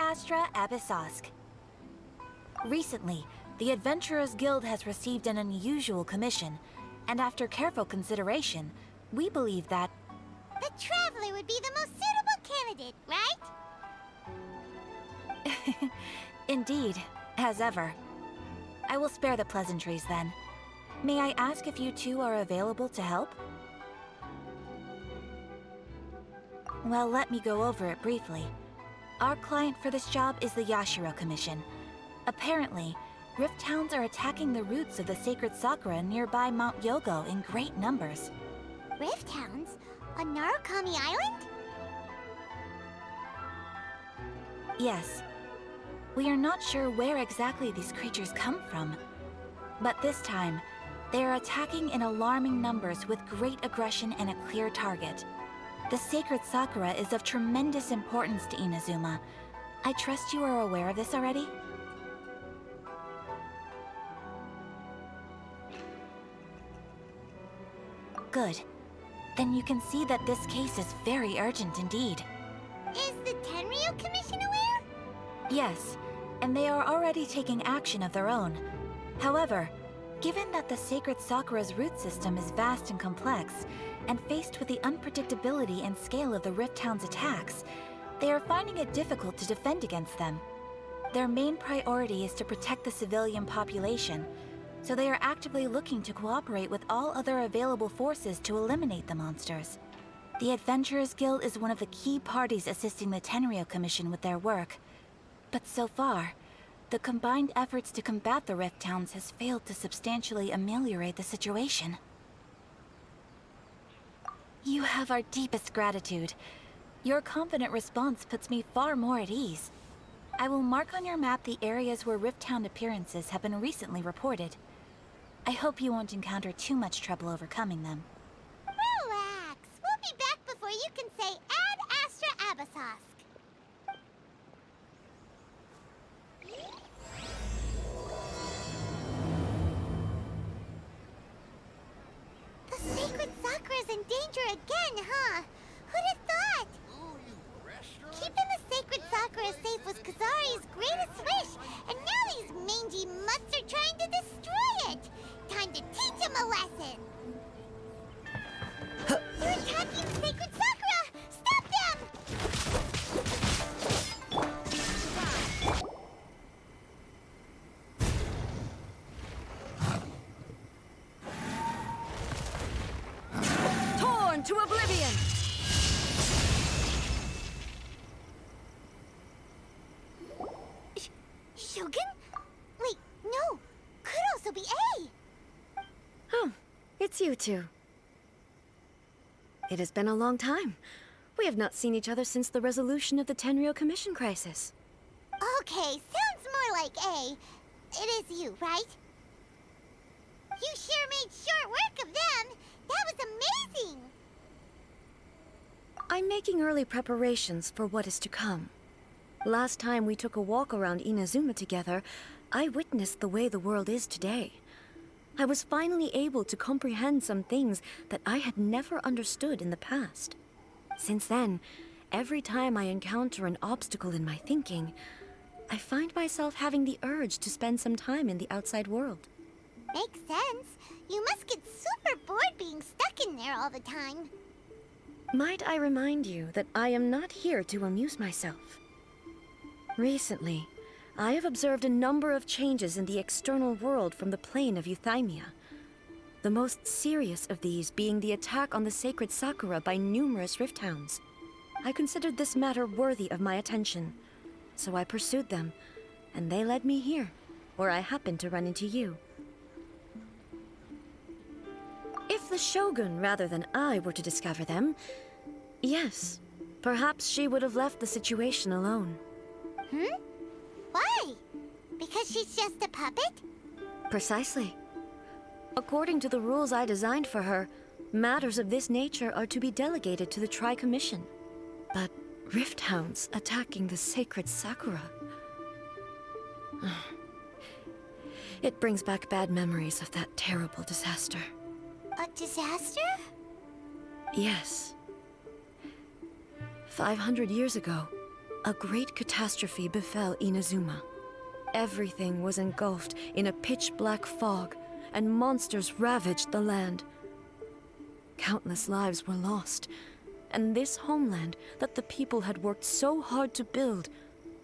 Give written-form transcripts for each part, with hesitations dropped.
Astra Abyssosque. Recently, the Adventurers Guild has received an unusual commission, and after careful consideration, we believe that... The Traveler would be the most suitable candidate, right? Indeed, as ever. I will spare the pleasantries then. May I ask if you two are available to help? Well, let me go over it briefly. Our client for this job is the Yashiro Commission. Apparently, Rift Hounds are attacking the roots of the sacred sakura nearby Mount Yogo in great numbers. Rift Hounds? On Narukami Island? Yes. We are not sure where exactly these creatures come from. But this time, they are attacking in alarming numbers with great aggression and a clear target. The sacred sakura is of tremendous importance to Inazuma. I trust you are aware of this already? Good. Then you can see that this case is very urgent indeed. Is the Tenryu Commission aware? Yes, and they are already taking action of their own. However, given that the sacred sakura's root system is vast and complex, and faced with the unpredictability and scale of the Rift Hound's attacks, they are finding it difficult to defend against them. Their main priority is to protect the civilian population, so they are actively looking to cooperate with all other available forces to eliminate the monsters. The Adventurers Guild is one of the key parties assisting the Tenryu Commission with their work. But so far, the combined efforts to combat the Rift Hounds has failed to substantially ameliorate the situation. You have our deepest gratitude. Your confident response puts me far more at ease. I will mark on your map the areas where Rift Hound appearances have been recently reported. I hope you won't encounter too much trouble overcoming them. Relax. We'll be back before you can say Ad Astra Abyssosque. The sacred sakura's in danger again, huh? Who'd have thought? Keeping the sacred sakura safe was Kazari's greatest wish, and now these mangy mutts are trying to destroy it! Time to teach him a lesson! They're attacking the sacred sakura! Stop them! Torn to oblivion! Shogun? Wait, no! Could also be A! Oh, it's you two. It has been a long time. We have not seen each other since the resolution of the Tenryu Commission crisis. Okay, sounds more like A. It is you, right? You sure made short work of them! That was amazing! I'm making early preparations for what is to come. Last time we took a walk around Inazuma together, I witnessed the way the world is today. I was finally able to comprehend some things that I had never understood in the past. Since then, every time I encounter an obstacle in my thinking, I find myself having the urge to spend some time in the outside world. Makes sense. You must get super bored being stuck in there all the time. Might I remind you that I am not here to amuse myself. Recently, I have observed a number of changes in the external world from the plane of Euthymia. The most serious of these being the attack on the sacred Sakura by numerous Rift Hounds. I considered this matter worthy of my attention, so I pursued them, and they led me here, where I happened to run into you. If the Shogun rather than I were to discover them, yes, perhaps she would have left the situation alone. Why? Because she's just a puppet? Precisely. According to the rules I designed for her, matters of this nature are to be delegated to the Tri-Commission. But Rift Hounds attacking the sacred Sakura... It brings back bad memories of that terrible disaster. A disaster? Yes. 500 years ago, A great catastrophe befell Inazuma. Everything was engulfed in a pitch-black fog, and monsters ravaged the land. Countless lives were lost, and this homeland that the people had worked so hard to build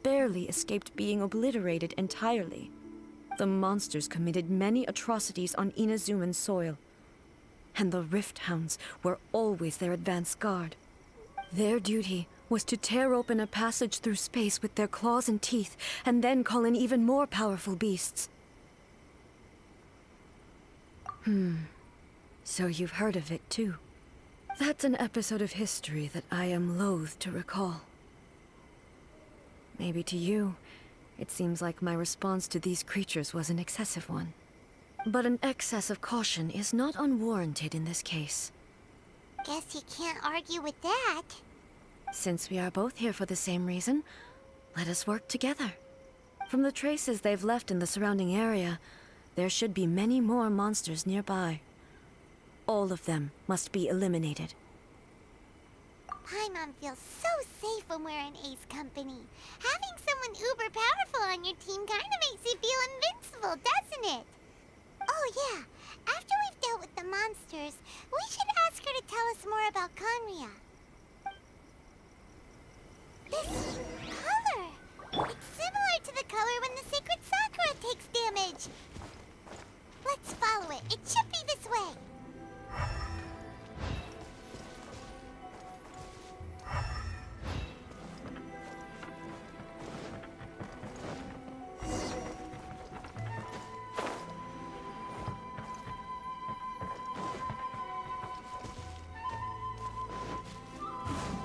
barely escaped being obliterated entirely. The monsters committed many atrocities on Inazuman soil, and the Rift Hounds were always their advance guard. Their duty was to tear open a passage through space with their claws and teeth, and then call in even more powerful beasts. So you've heard of it too. That's an episode of history that I am loath to recall. Maybe to you, it seems like my response to these creatures was an excessive one. But an excess of caution is not unwarranted in this case. Guess you can't argue with that. Since we are both here for the same reason, let us work together. From the traces they've left in the surrounding area, there should be many more monsters nearby. All of them must be eliminated. Paimon feels so safe when we're in Ace company. Having someone uber powerful on your team kinda makes you feel invincible, doesn't it? Oh yeah, after we've dealt with the monsters, we should ask her to tell us more about Conria. This color! It's similar to the color when the sacred Sakura takes damage. Let's follow it. It should be this way.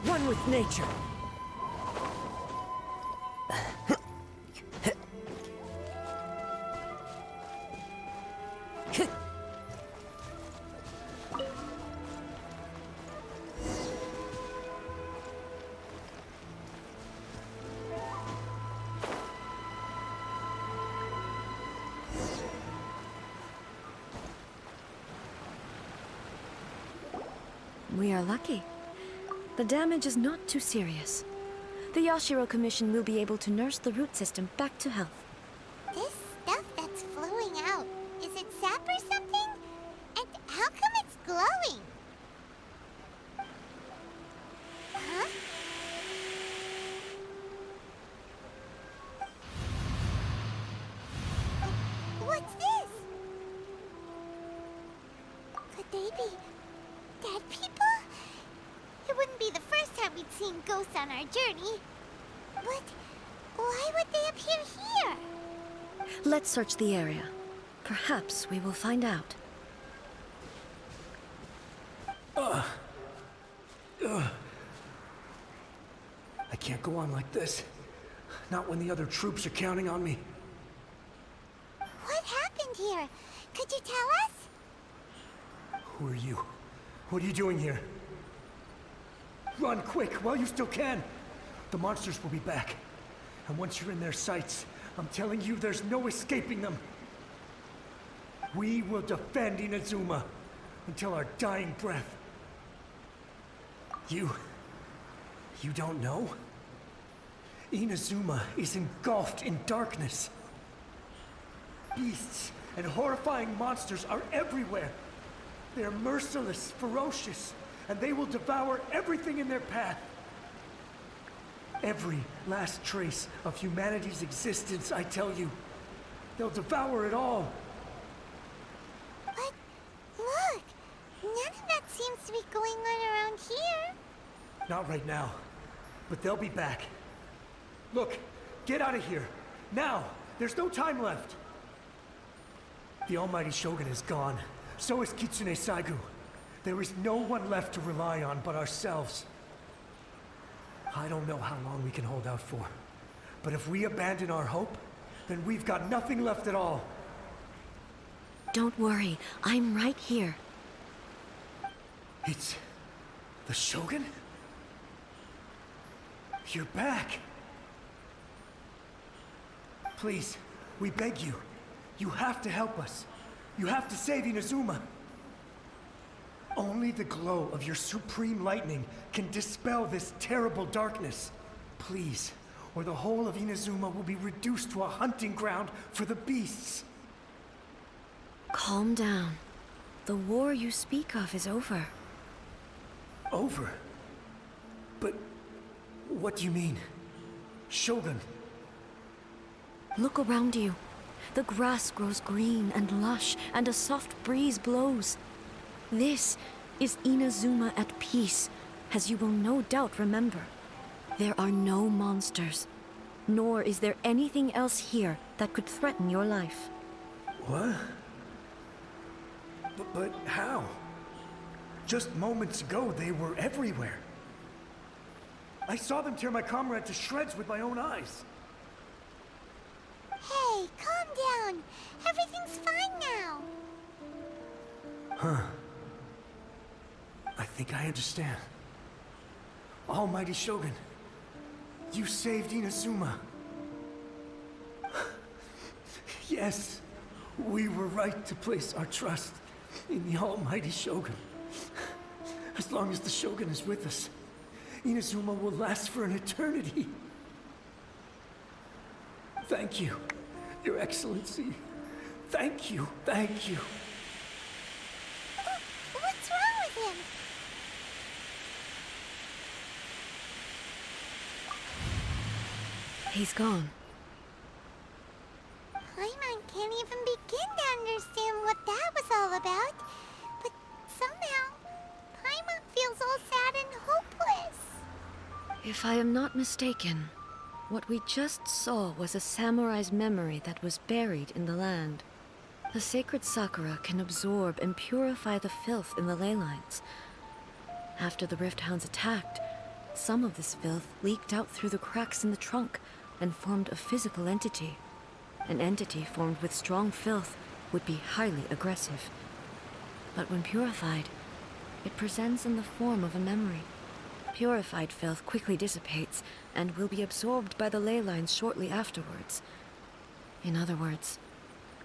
One with nature. We are lucky. The damage is not too serious. The Yashiro Commission will be able to nurse the root system back to health. This stuff that's flowing out, is it sap or something? And how come it's glowing? Huh? What's this? Could they be dead people? It wouldn't be the first time we'd seen ghosts on our journey. But why would they appear here? Let's search the area. Perhaps we will find out. I can't go on like this. Not when the other troops are counting on me. What happened here? Could you tell us? Who are you? What are you doing here? Run quick while you still can. The monsters will be back. And once you're in their sights, I'm telling you there's no escaping them. We will defend Inazuma until our dying breath. You don't know? Inazuma is engulfed in darkness. Beasts and horrifying monsters are everywhere. They're merciless, ferocious, and they will devour everything in their path. Every last trace of humanity's existence, I tell you. They'll devour it all. But look, none of that seems to be going on around here. Not right now, but they'll be back. Look, get out of here. Now! There's no time left. The almighty Shogun is gone. So is Kitsune Saigu. There is no one left to rely on but ourselves. I don't know how long we can hold out for. But if we abandon our hope, then we've got nothing left at all. Don't worry, I'm right here. It's the Shogun? You're back. Please, we beg you. You have to help us. You have to save Inazuma. Only the glow of your supreme lightning can dispel this terrible darkness. Please. or the whole of Inazuma will be reduced to a hunting ground for the beasts. Calm down. The war you speak of is over. Over? But what do you mean? Shogun? Look around you. The grass grows green and lush, and a soft breeze blows. This is Inazuma at peace, as you will no doubt remember. There are no monsters, nor is there anything else here that could threaten your life. What? But how? Just moments ago, they were everywhere. I saw them tear my comrade to shreds with my own eyes. Hey, calm down. Everything's fine now. Huh. I think I understand. Almighty Shogun, you saved Inazuma. Yes, we were right to place our trust in the Almighty Shogun. As long as the Shogun is with us, Inazuma will last for an eternity. Thank you, Your Excellency. Thank you, thank you. What's wrong with him? He's gone. Paimon can't even begin to understand what that was all about. But somehow, Paimon feels all sad and hopeless. If I am not mistaken, what we just saw was a samurai's memory that was buried in the land. The sacred Sakura can absorb and purify the filth in the ley lines. After the Rift Hounds attacked, some of this filth leaked out through the cracks in the trunk and formed a physical entity. An entity formed with strong filth would be highly aggressive. But when purified, it presents in the form of a memory. Purified filth quickly dissipates and will be absorbed by the ley lines shortly afterwards. In other words,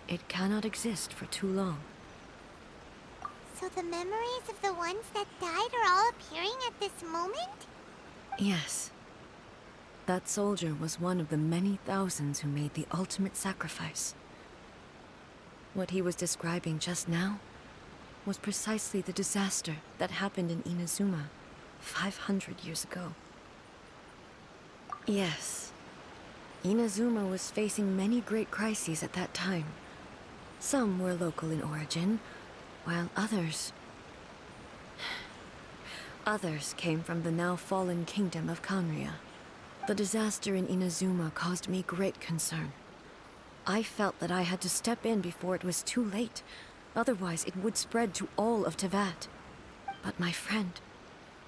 it cannot exist for too long. So the memories of the ones that died are all appearing at this moment? Yes. That soldier was one of the many thousands who made the ultimate sacrifice. What he was describing just now was precisely the disaster that happened in Inazuma 500 years ago. Yes. Inazuma was facing many great crises at that time. Some were local in origin, while others came from the now fallen kingdom of Kanria. The disaster in Inazuma caused me great concern. I felt that I had to step in before it was too late, otherwise it would spread to all of Tevat. But my friend,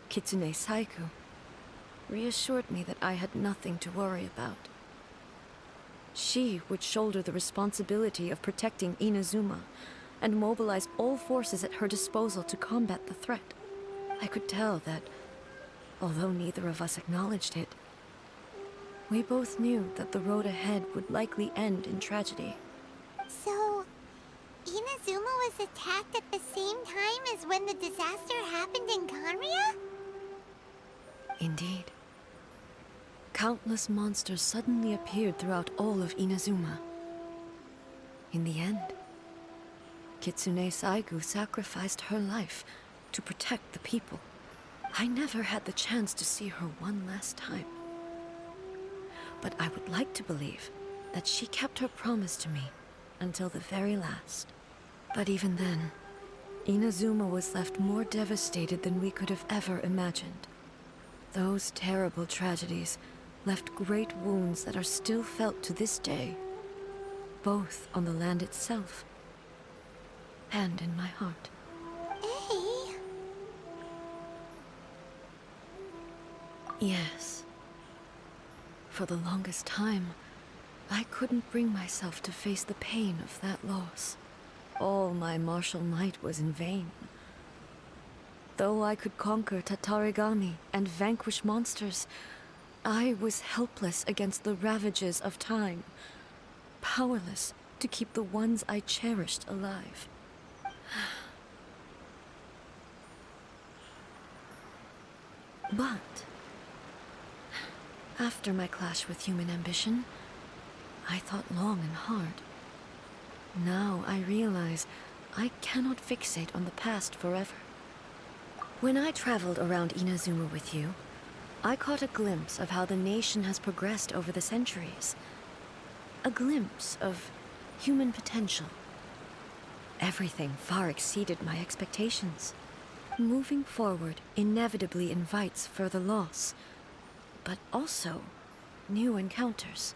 Kitsune Saiku, reassured me that I had nothing to worry about. She would shoulder the responsibility of protecting Inazuma and mobilize all forces at her disposal to combat the threat. I could tell that, although neither of us acknowledged it, we both knew that the road ahead would likely end in tragedy. So, Inazuma was attacked at the same time as when the disaster happened in Kanria? Indeed. Countless monsters suddenly appeared throughout all of Inazuma. In the end, Kitsune Saigu sacrificed her life to protect the people. I never had the chance to see her one last time. But I would like to believe that she kept her promise to me until the very last. But even then, Inazuma was left more devastated than we could have ever imagined. Those terrible tragedies left great wounds that are still felt to this day, both on the land itself and in my heart. Hey. Yes. For the longest time, I couldn't bring myself to face the pain of that loss. All my martial might was in vain. Though I could conquer Tatarigami and vanquish monsters, I was helpless against the ravages of time, powerless to keep the ones I cherished alive. But After my clash with human ambition, I thought long and hard. Now I realize I cannot fixate on the past forever. When I traveled around Inazuma with you, I caught a glimpse of how the nation has progressed over the centuries. A glimpse of human potential. Everything far exceeded my expectations. Moving forward inevitably invites further loss, but also new encounters.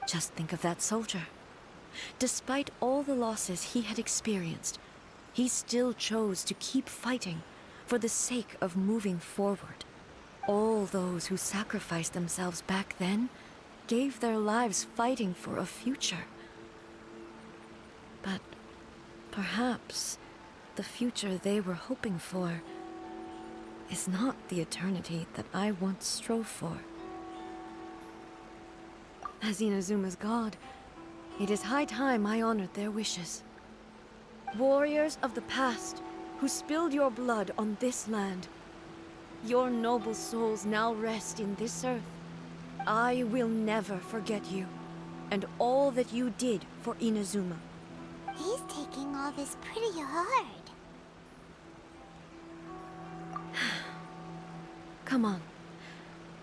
Just think of that soldier. Despite all the losses he had experienced, he still chose to keep fighting for the sake of moving forward. All those who sacrificed themselves back then gave their lives fighting for a future. But perhaps the future they were hoping for is not the eternity that I once strove for. As Inazuma's god, it is high time I honored their wishes. Warriors of the past who spilled your blood on this land, your noble souls now rest in this earth. I will never forget you, and all that you did for Inazuma. He's taking all this pretty hard. Come on.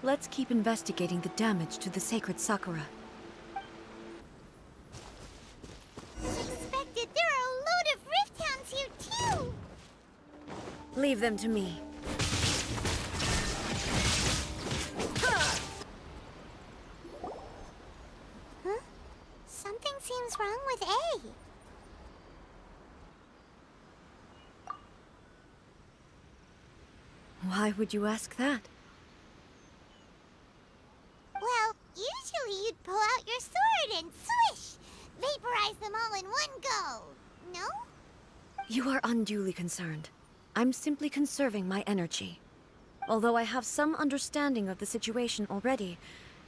Let's keep investigating the damage to the sacred Sakura. As expected, there are a load of Rift Hounds here too! Leave them to me. Huh? Something seems wrong with A. Why would you ask that? Well, usually you'd pull out your sword and swish! Vaporize them all in one go! No? You are unduly concerned. I'm simply conserving my energy. Although I have some understanding of the situation already,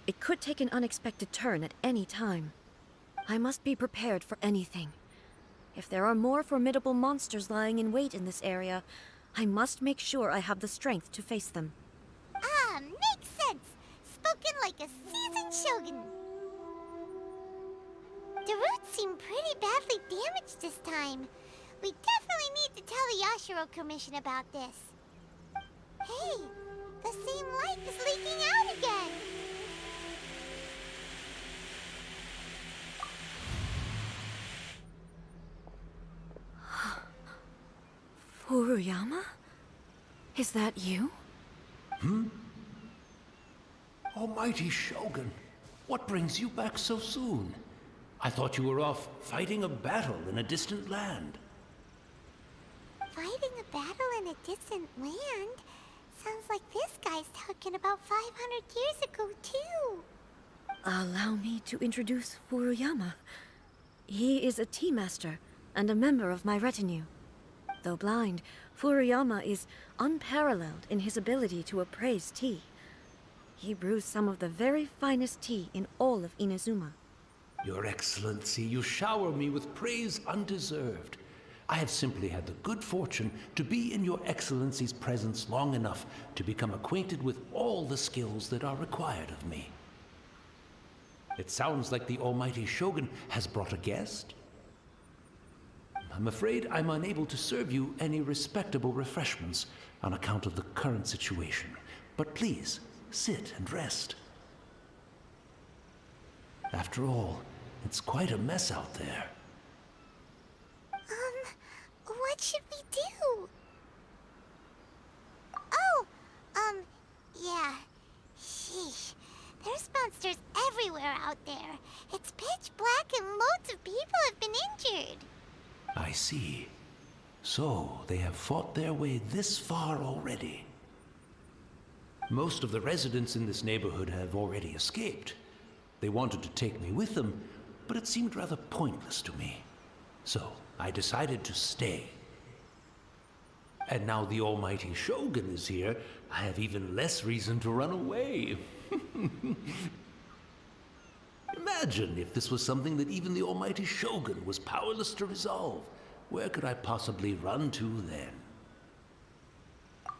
it could take an unexpected turn at any time. I must be prepared for anything. If there are more formidable monsters lying in wait in this area, I must make sure I have the strength to face them. Ah, makes sense! Spoken like a seasoned shogun. The roots seem pretty badly damaged this time. We definitely need to tell the Yashiro Commission about this. Hey, the same light is leaking out again! Furuyama? Is that you? Almighty Shogun, what brings you back so soon? I thought you were off fighting a battle in a distant land. Fighting a battle in a distant land? Sounds like this guy's talking about 500 years ago, too. Allow me to introduce Furuyama. He is a tea master and a member of my retinue. Though blind, Furuyama is unparalleled in his ability to appraise tea. He brews some of the very finest tea in all of Inazuma. Your Excellency, you shower me with praise undeserved. I have simply had the good fortune to be in Your Excellency's presence long enough to become acquainted with all the skills that are required of me. It sounds like the Almighty Shogun has brought a guest. I'm afraid I'm unable to serve you any respectable refreshments on account of the current situation. But please, sit and rest. After all, it's quite a mess out there. What should we do? Oh, yeah. Sheesh. There's monsters everywhere out there. It's pitch black and loads of people have been injured. I see. So, they have fought their way this far already. Most of the residents in this neighborhood have already escaped. They wanted to take me with them, but it seemed rather pointless to me. So, I decided to stay. And now the Almighty Shogun is here, I have even less reason to run away. Imagine if this was something that even the Almighty Shogun was powerless to resolve. Where could I possibly run to then?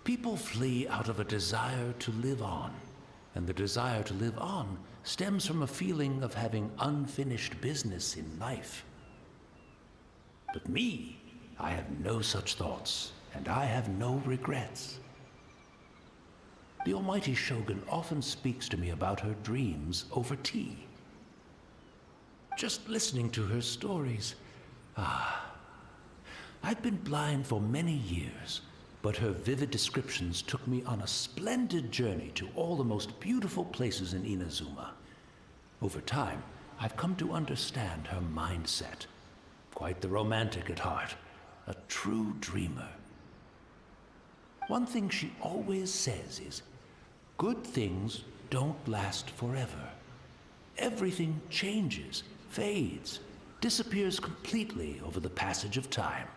People flee out of a desire to live on. and the desire to live on stems from a feeling of having unfinished business in life. But me, I have no such thoughts, and I have no regrets. The almighty Shogun often speaks to me about her dreams over tea. Just listening to her stories, I've been blind for many years, but her vivid descriptions took me on a splendid journey to all the most beautiful places in Inazuma. Over time, I've come to understand her mindset. Quite the romantic at heart, a true dreamer. One thing she always says is, good things don't last forever. Everything changes, fades, disappears completely over the passage of time.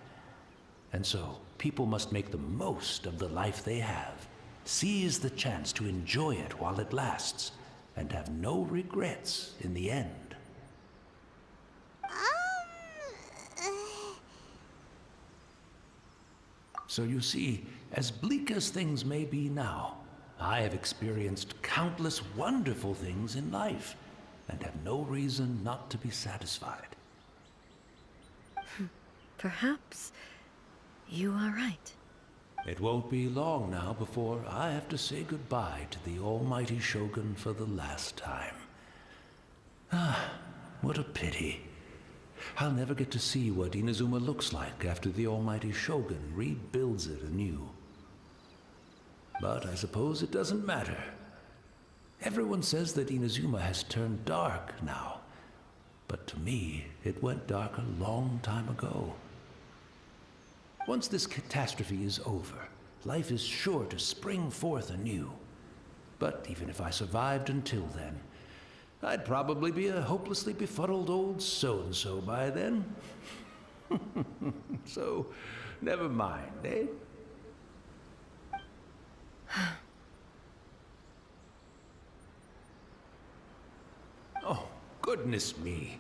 And so, people must make the most of the life they have, seize the chance to enjoy it while it lasts, and have no regrets in the end. So you see, as bleak as things may be now, I have experienced countless wonderful things in life, and have no reason not to be satisfied. Perhaps you are right. It won't be long now before I have to say goodbye to the almighty Shogun for the last time. What a pity. I'll never get to see what Inazuma looks like after the almighty Shogun rebuilds it anew. But I suppose it doesn't matter. Everyone says that Inazuma has turned dark now, but to me, it went dark a long time ago. Once this catastrophe is over, life is sure to spring forth anew. But even if I survived until then, I'd probably be a hopelessly befuddled old so-and-so by then. So, never mind, eh? Oh, goodness me.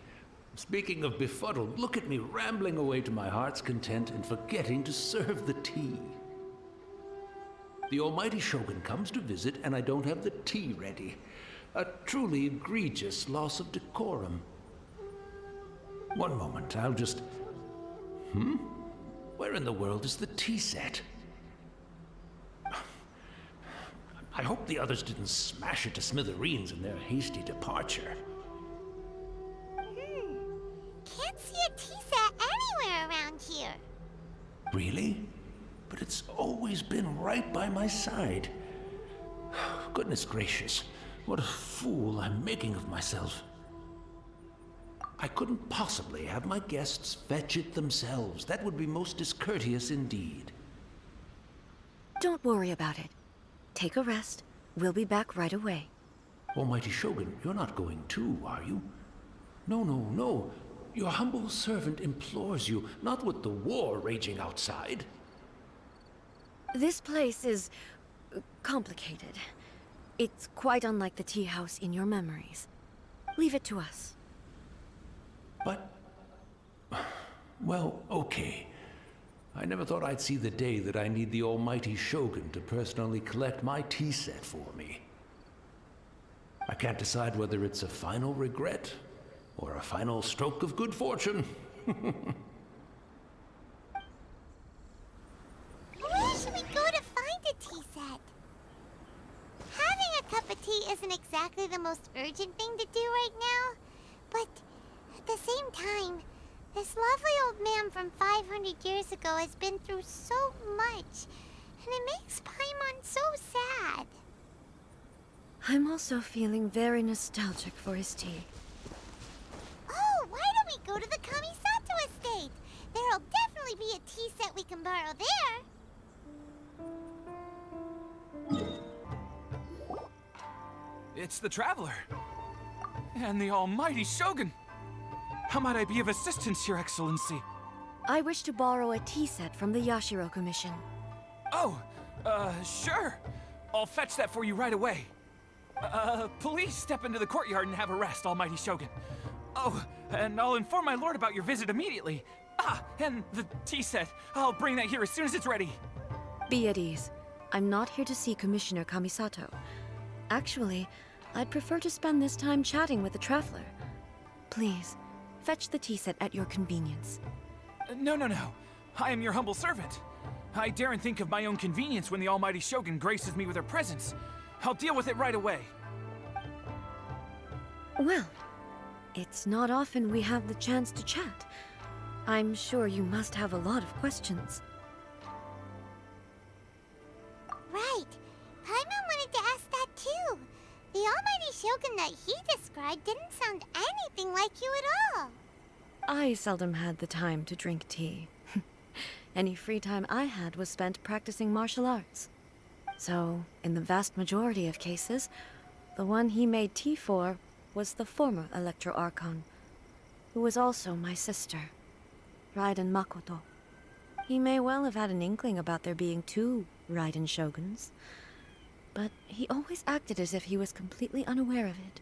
Speaking of befuddled, look at me rambling away to my heart's content and forgetting to serve the tea. The almighty Shogun comes to visit and I don't have the tea ready. A truly egregious loss of decorum. One moment, I'll just... Where in the world is the tea set? I hope the others didn't smash it to smithereens in their hasty departure. Can't see a tea set anywhere around here. Really? But it's always been right by my side. Goodness gracious, what a fool I'm making of myself. I couldn't possibly have my guests fetch it themselves. That would be most discourteous indeed. Don't worry about it. Take a rest. We'll be back right away. Almighty Shogun, you're not going too, are you? No, no, no. Your humble servant implores you, not with the war raging outside. This place is complicated. It's quite unlike the tea house in your memories. Leave it to us. But... well, okay. I never thought I'd see the day that I need the almighty Shogun to personally collect my tea set for me. I can't decide whether it's a final regret or a final stroke of good fortune. Where should we go to find a tea set? Having a cup of tea isn't exactly the most urgent thing to do right now, but at the same time, this lovely old man from 500 years ago has been through so much, and it makes Paimon so sad. I'm also feeling very nostalgic for his tea. Oh, why don't we go to the Kamisato estate? There'll definitely be a tea set we can borrow there. It's the Traveler. And the almighty Shogun. How might I be of assistance, Your Excellency? I wish to borrow a tea set from the Yashiro Commission. Oh, sure. I'll fetch that for you right away. Please step into the courtyard and have a rest, almighty Shogun. Oh, and I'll inform my lord about your visit immediately. Ah, and the tea set. I'll bring that here as soon as it's ready. Be at ease. I'm not here to see Commissioner Kamisato. Actually, I'd prefer to spend this time chatting with the traveler. Please, fetch the tea set at your convenience. No. I am your humble servant. I daren't think of my own convenience when the almighty Shogun graces me with her presence. I'll deal with it right away. Well, it's not often we have the chance to chat. I'm sure you must have a lot of questions. Right. Paimon wanted to ask that too. The almighty Shogun that he described didn't sound anything like you at all. I seldom had the time to drink tea. Any free time I had was spent practicing martial arts. So, in the vast majority of cases, the one he made tea for was the former Electro Archon, who was also my sister, Raiden Makoto. He may well have had an inkling about there being two Raiden Shoguns, but he always acted as if he was completely unaware of it.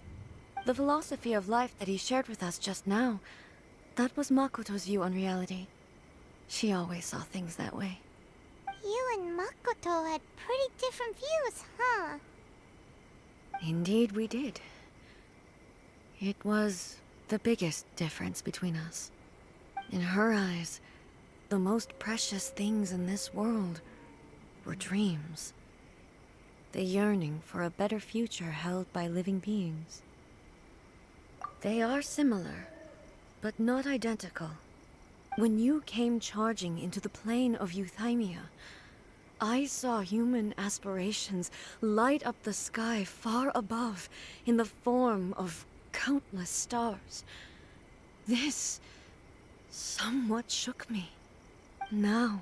The philosophy of life that he shared with us just now, that was Makoto's view on reality. She always saw things that way. You and Makoto had pretty different views, huh? Indeed we did. It was the biggest difference between us. In her eyes, the most precious things in this world were dreams. The yearning for a better future held by living beings. They are similar, but not identical. When you came charging into the plane of Euthymia, I saw human aspirations light up the sky far above in the form of countless stars. This somewhat shook me. Now,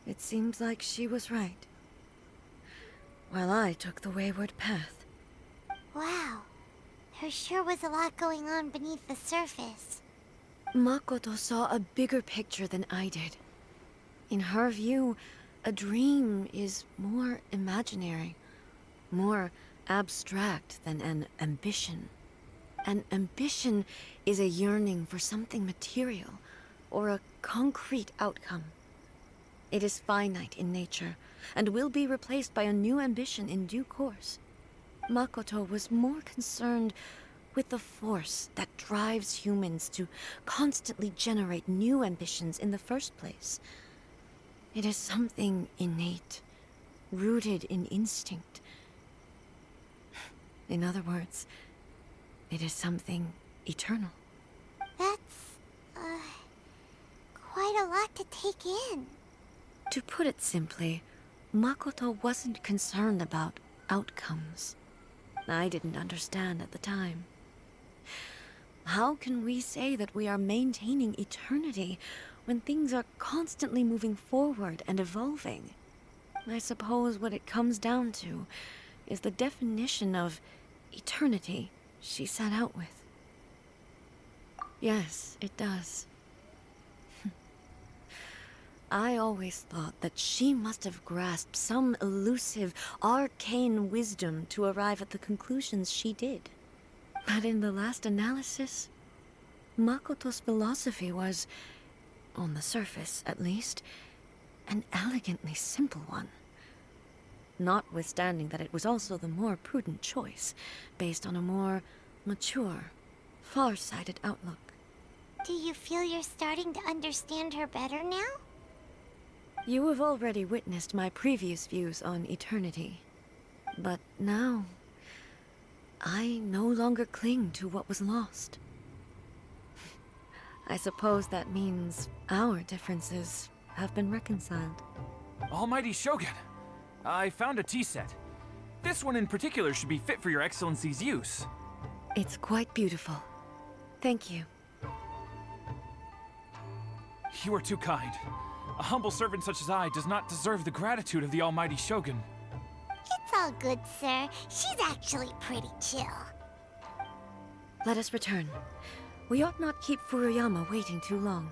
it seems like she was right, while I took the wayward path. Wow. There sure was a lot going on beneath the surface. Makoto saw a bigger picture than I did. In her view, a dream is more imaginary, more abstract than an ambition. An ambition is a yearning for something material, or a concrete outcome. It is finite in nature, and will be replaced by a new ambition in due course. Makoto was more concerned with the force that drives humans to constantly generate new ambitions in the first place. It is something innate, rooted in instinct. In other words, it is something eternal. That's, quite a lot to take in. To put it simply, Makoto wasn't concerned about outcomes. I didn't understand at the time. How can we say that we are maintaining eternity when things are constantly moving forward and evolving? I suppose what it comes down to is the definition of eternity she set out with. Yes, it does. I always thought that she must have grasped some elusive, arcane wisdom to arrive at the conclusions she did. But in the last analysis, Makoto's philosophy was, on the surface at least, an elegantly simple one. Notwithstanding that it was also the more prudent choice, based on a more mature, far-sighted outlook. Do you feel you're starting to understand her better now? You have already witnessed my previous views on eternity. But now, I no longer cling to what was lost. I suppose that means our differences have been reconciled. Almighty Shogun, I found a tea set. This one in particular should be fit for your Excellency's use. It's quite beautiful. Thank you. You are too kind. A humble servant such as I does not deserve the gratitude of the Almighty Shogun. It's all good, sir. She's actually pretty chill. Let us return. We ought not keep Furuyama waiting too long.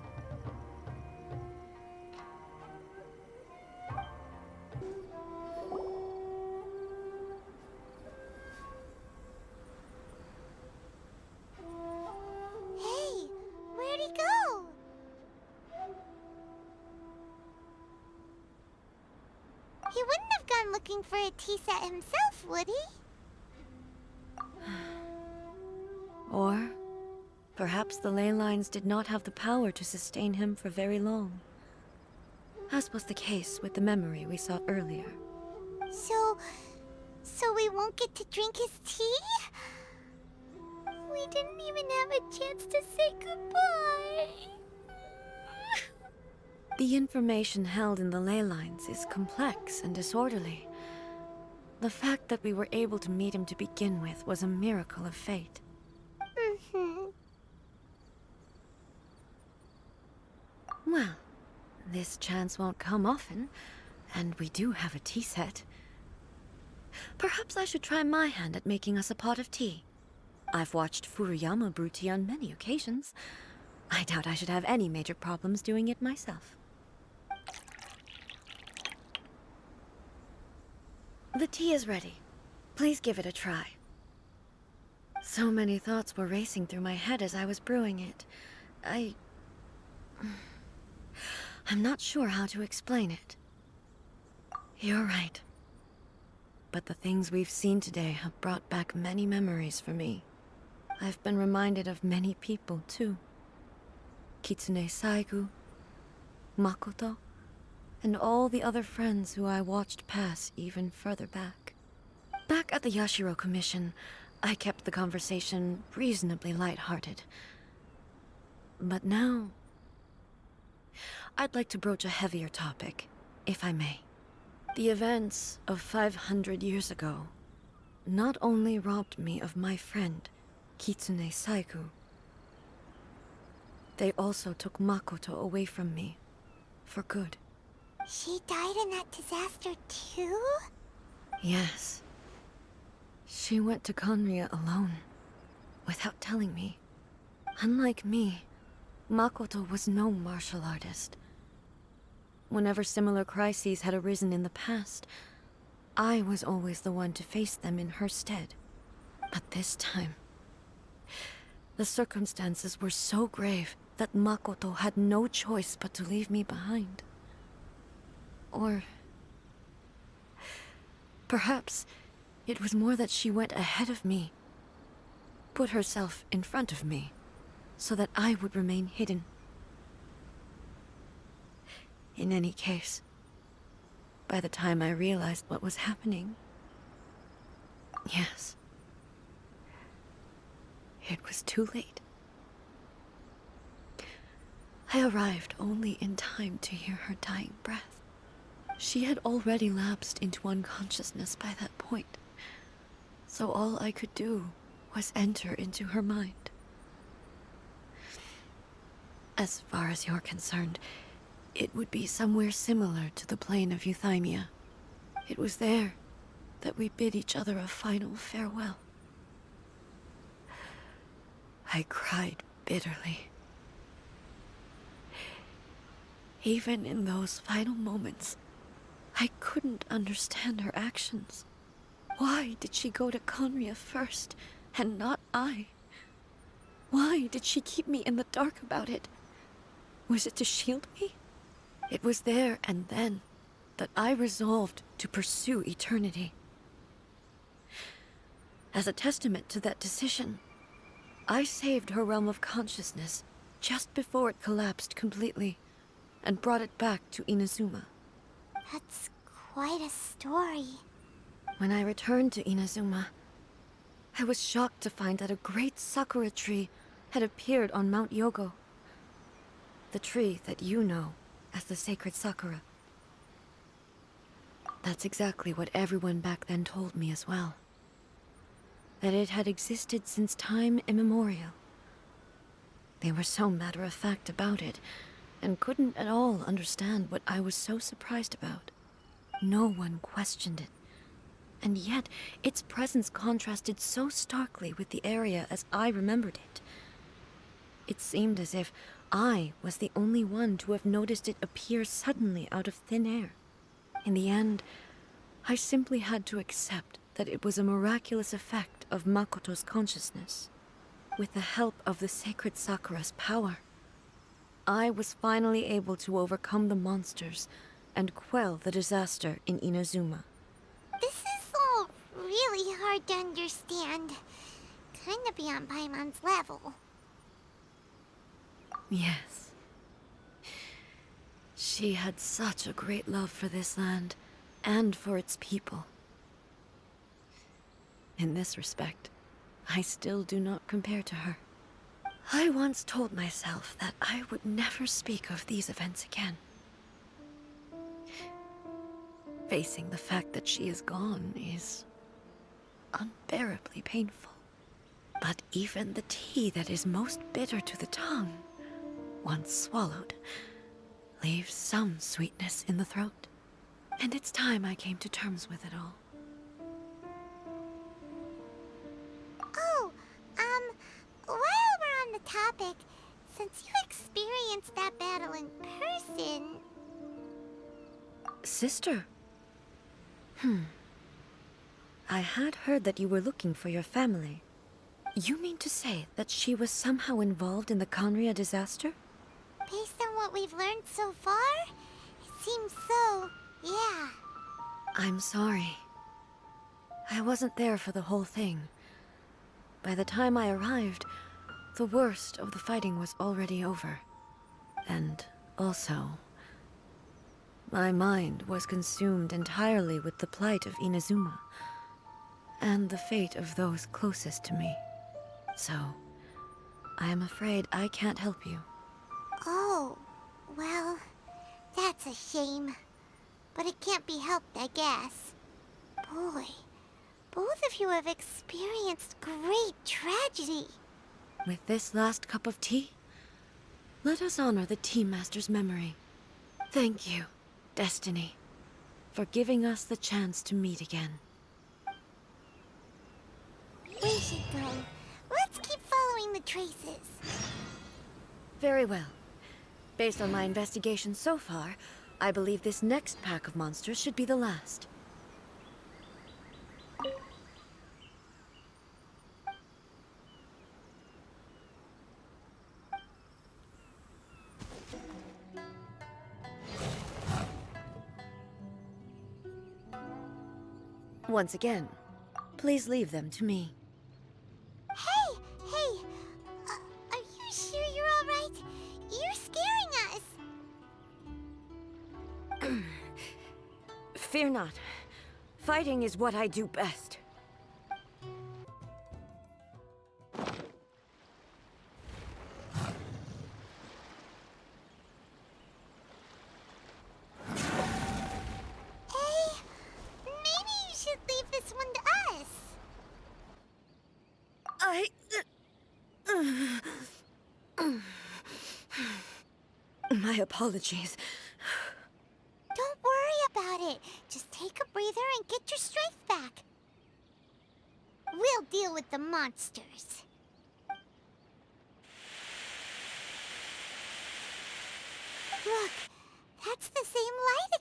Hey, where'd he go? He wouldn't have gone looking for a tea set himself, would he? Or perhaps the ley lines did not have the power to sustain him for very long, as was the case with the memory we saw earlier. So we won't get to drink his tea? We didn't even have a chance to say goodbye. The information held in the ley lines is complex and disorderly. The fact that we were able to meet him to begin with was a miracle of fate. Well, this chance won't come often, and we do have a tea set. Perhaps I should try my hand at making us a pot of tea. I've watched Furuyama brew tea on many occasions. I doubt I should have any major problems doing it myself. The tea is ready. Please give it a try. So many thoughts were racing through my head as I was brewing it. I'm not sure how to explain it. You're right. But the things we've seen today have brought back many memories for me. I've been reminded of many people, too. Kitsune Saigu, Makoto, and all the other friends who I watched pass even further back. Back at the Yashiro Commission, I kept the conversation reasonably lighthearted. But now, I'd like to broach a heavier topic, if I may. The events of 500 years ago not only robbed me of my friend, Kitsune Saigu, they also took Makoto away from me, for good. She died in that disaster too? Yes. She went to Conria alone, without telling me. Unlike me, Makoto was no martial artist. Whenever similar crises had arisen in the past, I was always the one to face them in her stead. But this time, the circumstances were so grave that Makoto had no choice but to leave me behind. Or perhaps it was more that she went ahead of me, put herself in front of me, so that I would remain hidden. In any case, by the time I realized what was happening, yes, it was too late. I arrived only in time to hear her dying breath. She had already lapsed into unconsciousness by that point, so all I could do was enter into her mind. As far as you're concerned, it would be somewhere similar to the plane of Euthymia. It was there that we bid each other a final farewell. I cried bitterly. Even in those final moments, I couldn't understand her actions. Why did she go to Conria first, and not I? Why did she keep me in the dark about it? Was it to shield me? It was there and then that I resolved to pursue eternity. As a testament to that decision, I saved her realm of consciousness just before it collapsed completely, and brought it back to Inazuma. That's quite a story. When I returned to Inazuma, I was shocked to find that a great sakura tree had appeared on Mount Yogo. The tree that you know as the sacred sakura. That's exactly what everyone back then told me as well. That it had existed since time immemorial. They were so matter-of-fact about it, and couldn't at all understand what I was so surprised about. No one questioned it. And yet, its presence contrasted so starkly with the area as I remembered it. It seemed as if I was the only one to have noticed it appear suddenly out of thin air. In the end, I simply had to accept that it was a miraculous effect of Makoto's consciousness. With the help of the sacred Sakura's power, I was finally able to overcome the monsters and quell the disaster in Inazuma. This is all really hard to understand. kinda beyond Paimon's level. Yes. She had such a great love for this land, and for its people. In this respect, I still do not compare to her. I once told myself that I would never speak of these events again. Facing the fact that she is gone is unbearably painful. But even the tea that is most bitter to the tongue, once swallowed, leaves some sweetness in the throat. And it's time I came to terms with it all. Oh, while we're on the topic, since you experienced that battle in person... Sister? I had heard that you were looking for your family. You mean to say that she was somehow involved in the Conria disaster? Based on what we've learned so far, it seems so, yeah. I'm sorry. I wasn't there for the whole thing. By the time I arrived, the worst of the fighting was already over. And also, my mind was consumed entirely with the plight of Inazuma, and the fate of those closest to me. So, I am afraid I can't help you. Oh, well, that's a shame. But it can't be helped, I guess. Boy, both of you have experienced great tragedy. With this last cup of tea, let us honor the Tea Master's memory. Thank you, Destiny, for giving us the chance to meet again. We should go. Let's keep following the traces. Very well. Based on my investigation so far, I believe this next pack of monsters should be the last. Once again, please leave them to me. Hey! Are you sure you're all right? You're scaring us! Fear not. Fighting is what I do best. Hey, maybe you should leave this one to us. My apologies. Don't worry about it. Just take a breather and get your strength back. We'll deal with the monsters. Look, that's the same light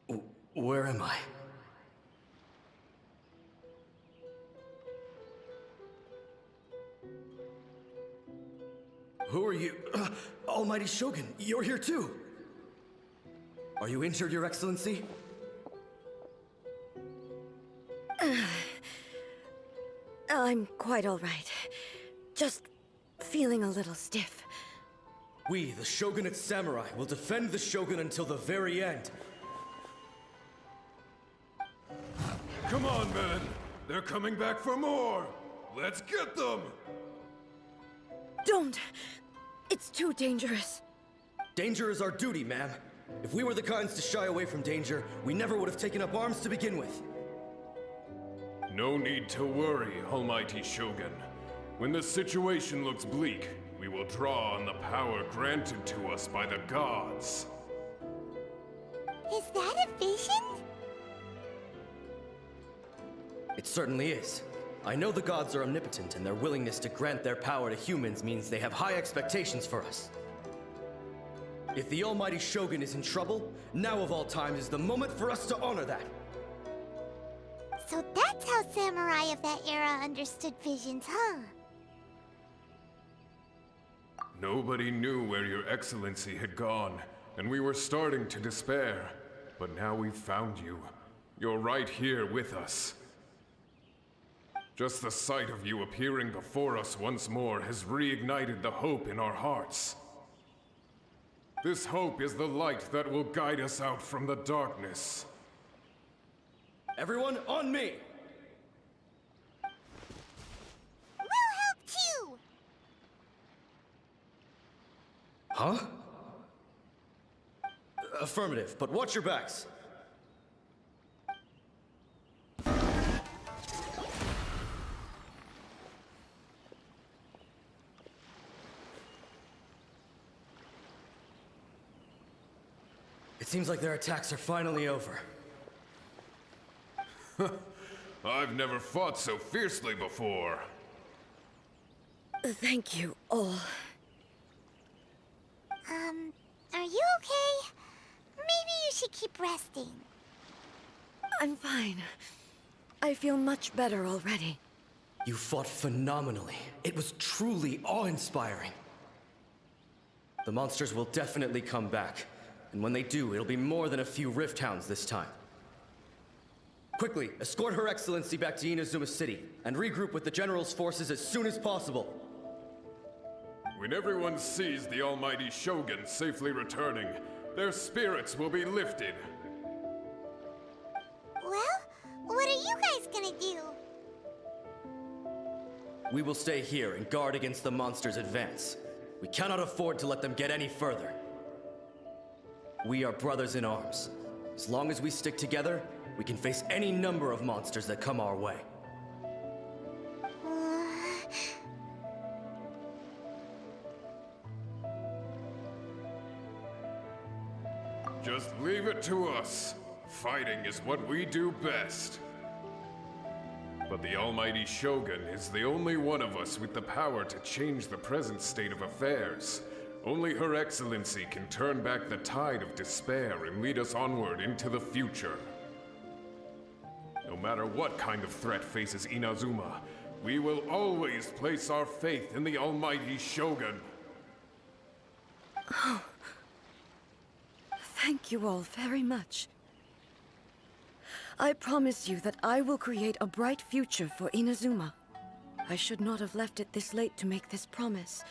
again. Where am I? Who are you? Almighty Shogun, you're here too! Are you injured, Your Excellency? I'm quite all right. Just feeling a little stiff. We, the Shogunate Samurai, will defend the Shogun until the very end. Come on, men! They're coming back for more! Let's get them! Don't! It's too dangerous. Danger is our duty, ma'am. If we were the kinds to shy away from danger, we never would have taken up arms to begin with. No need to worry, Almighty Shogun. When the situation looks bleak, we will draw on the power granted to us by the gods. Is that a vision? It certainly is. I know the gods are omnipotent, and their willingness to grant their power to humans means they have high expectations for us. If the Almighty Shogun is in trouble, now of all times is the moment for us to honor that. So that's how samurai of that era understood visions, huh? Nobody knew where Your Excellency had gone, and we were starting to despair. But now we've found you. You're right here with us. Just the sight of you appearing before us once more has reignited the hope in our hearts. This hope is the light that will guide us out from the darkness. Everyone, on me! We'll help too! Huh? Affirmative, but watch your backs. It seems like their attacks are finally over. I've never fought so fiercely before. Thank you all. Are you okay? Maybe you should keep resting. I'm fine. I feel much better already. You fought phenomenally. It was truly awe-inspiring. The monsters will definitely come back. And when they do, it'll be more than a few Rift Hounds this time. Quickly, escort Her Excellency back to Inazuma City, and regroup with the General's forces as soon as possible. When everyone sees the almighty Shogun safely returning, their spirits will be lifted. Well, what are you guys gonna do? We will stay here and guard against the monsters' advance. We cannot afford to let them get any further. We are brothers in arms. As long as we stick together, we can face any number of monsters that come our way. Just leave it to us. Fighting is what we do best. But the almighty Shogun is the only one of us with the power to change the present state of affairs. Only Her Excellency can turn back the tide of despair and lead us onward into the future. No matter what kind of threat faces Inazuma, we will always place our faith in the almighty Shogun. Oh. Thank you all very much. I promise you that I will create a bright future for Inazuma. I should not have left it this late to make this promise.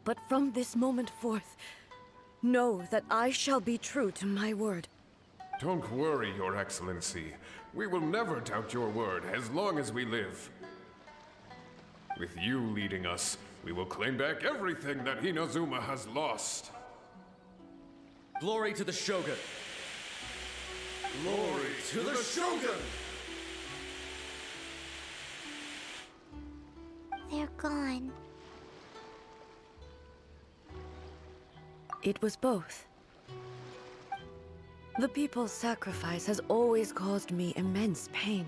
But from this moment forth, know that I shall be true to my word. Don't worry, Your Excellency. We will never doubt your word as long as we live. With you leading us, we will claim back everything that Inazuma has lost. Glory to the Shogun! Glory to the Shogun! They're gone. It was both. The people's sacrifice has always caused me immense pain.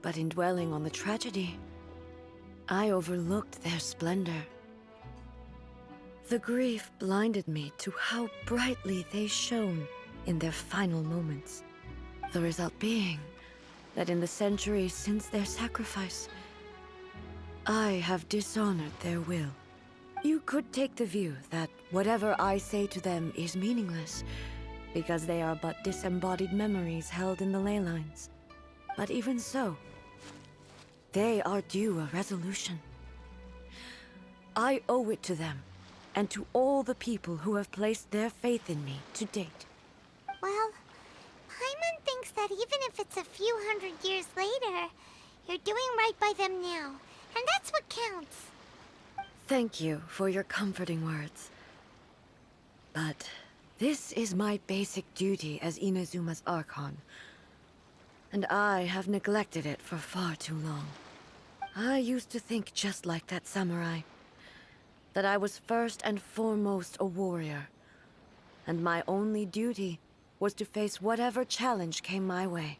But in dwelling on the tragedy, I overlooked their splendor. The grief blinded me to how brightly they shone in their final moments. The result being that in the centuries since their sacrifice, I have dishonored their will. You could take the view that whatever I say to them is meaningless, because they are but disembodied memories held in the ley lines. But even so, they are due a resolution. I owe it to them, and to all the people who have placed their faith in me to date. Well, Paimon thinks that even if it's a few hundred years later, you're doing right by them now, and that's what counts. Thank you for your comforting words. But this is my basic duty as Inazuma's Archon, and I have neglected it for far too long. I used to think just like that samurai, that I was first and foremost a warrior, and my only duty was to face whatever challenge came my way.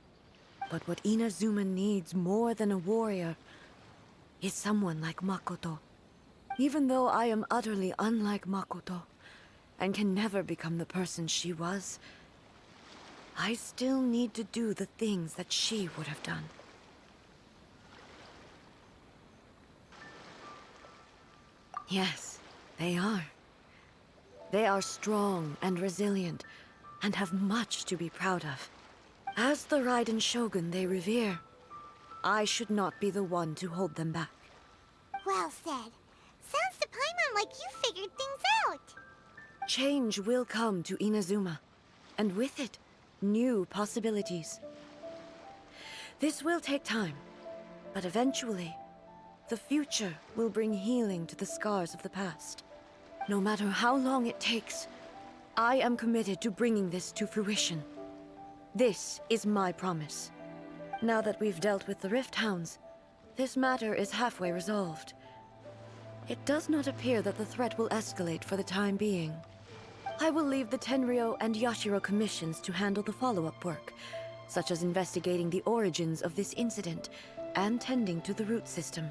But what Inazuma needs more than a warrior is someone like Makoto. Even though I am utterly unlike Makoto, and can never become the person she was, I still need to do the things that she would have done. Yes, they are. They are strong and resilient, and have much to be proud of. As the Raiden Shogun they revere, I should not be the one to hold them back. Well said. Sounds to Paimon like you figured things out. Change will come to Inazuma, and with it, new possibilities. This will take time, but eventually, the future will bring healing to the scars of the past. No matter how long it takes, I am committed to bringing this to fruition. This is my promise. Now that we've dealt with the Rift Hounds, this matter is halfway resolved. It does not appear that the threat will escalate for the time being. I will leave the Tenryo and Yashiro commissions to handle the follow-up work, such as investigating the origins of this incident and tending to the root system.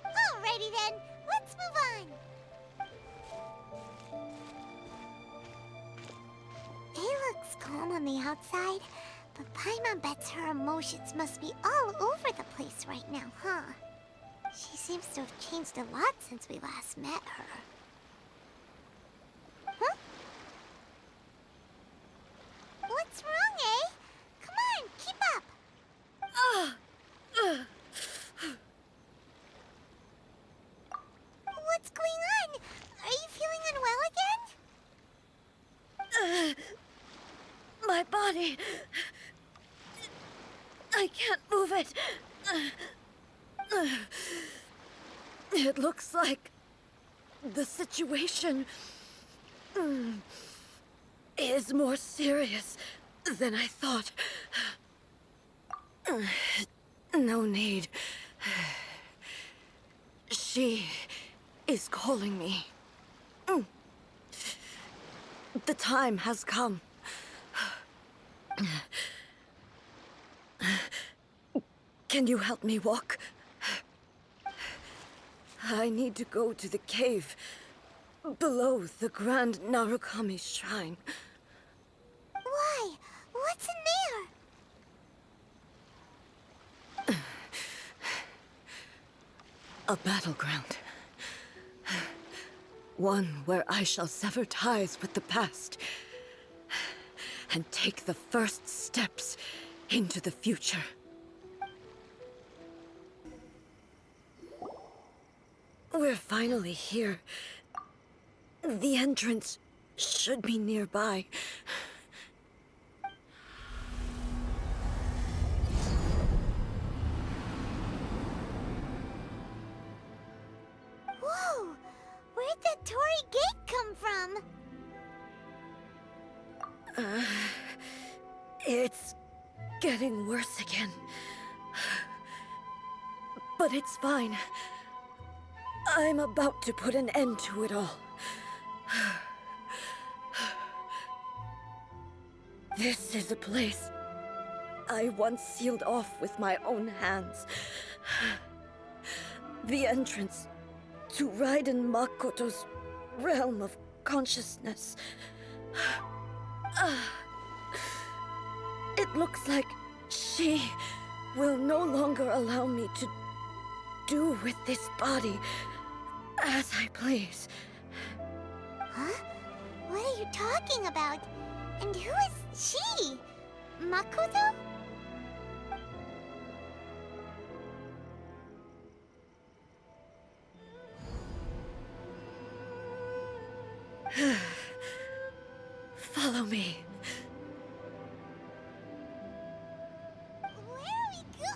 Alrighty then, let's move on. It looks calm on the outside, but Paimon bets her emotions must be all over the place right now, huh? She seems to have changed a lot since we last met her. Huh? What's wrong, eh? Come on, keep up! What's going on? Are you feeling unwell again? My body... I can't move it. It looks like the situation is more serious than I thought. No need. She is calling me. The time has come. Can you help me walk? I need to go to the cave below the Grand Narukami Shrine. Why? What's in there? A battleground. One where I shall sever ties with the past and take the first steps into the future. We're finally here. The entrance should be nearby. Whoa! Where'd that Torii gate come from? It's getting worse again. But it's fine. I'm about to put an end to it all. This is a place I once sealed off with my own hands. The entrance to Raiden Makoto's realm of consciousness. It looks like she will no longer allow me to do with this body as I please. Huh? What are you talking about? And who is she? Makoto? Follow me. Where are we go?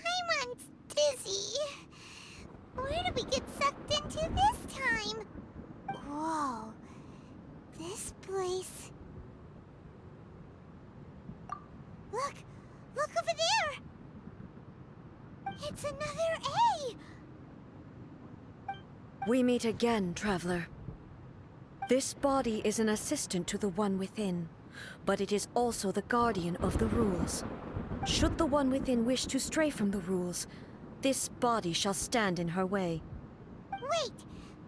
Paimon's dizzy. Where did we get sucked into this time? Whoa. This place... Look! Look over there! It's another A! We meet again, traveler. This body is an assistant to the One Within, but it is also the guardian of the rules. Should the One Within wish to stray from the rules, this body shall stand in her way. Wait!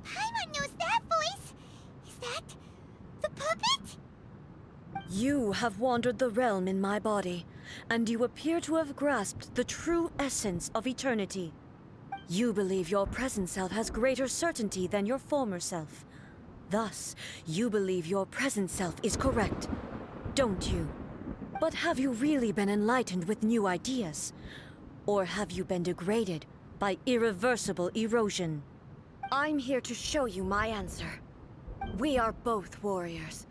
Paimon knows that voice! Is that... the puppet? You have wandered the realm in my body, and you appear to have grasped the true essence of eternity. You believe your present self has greater certainty than your former self. Thus, you believe your present self is correct, don't you? But have you really been enlightened with new ideas? Or have you been degraded by irreversible erosion? I'm here to show you my answer. We are both warriors,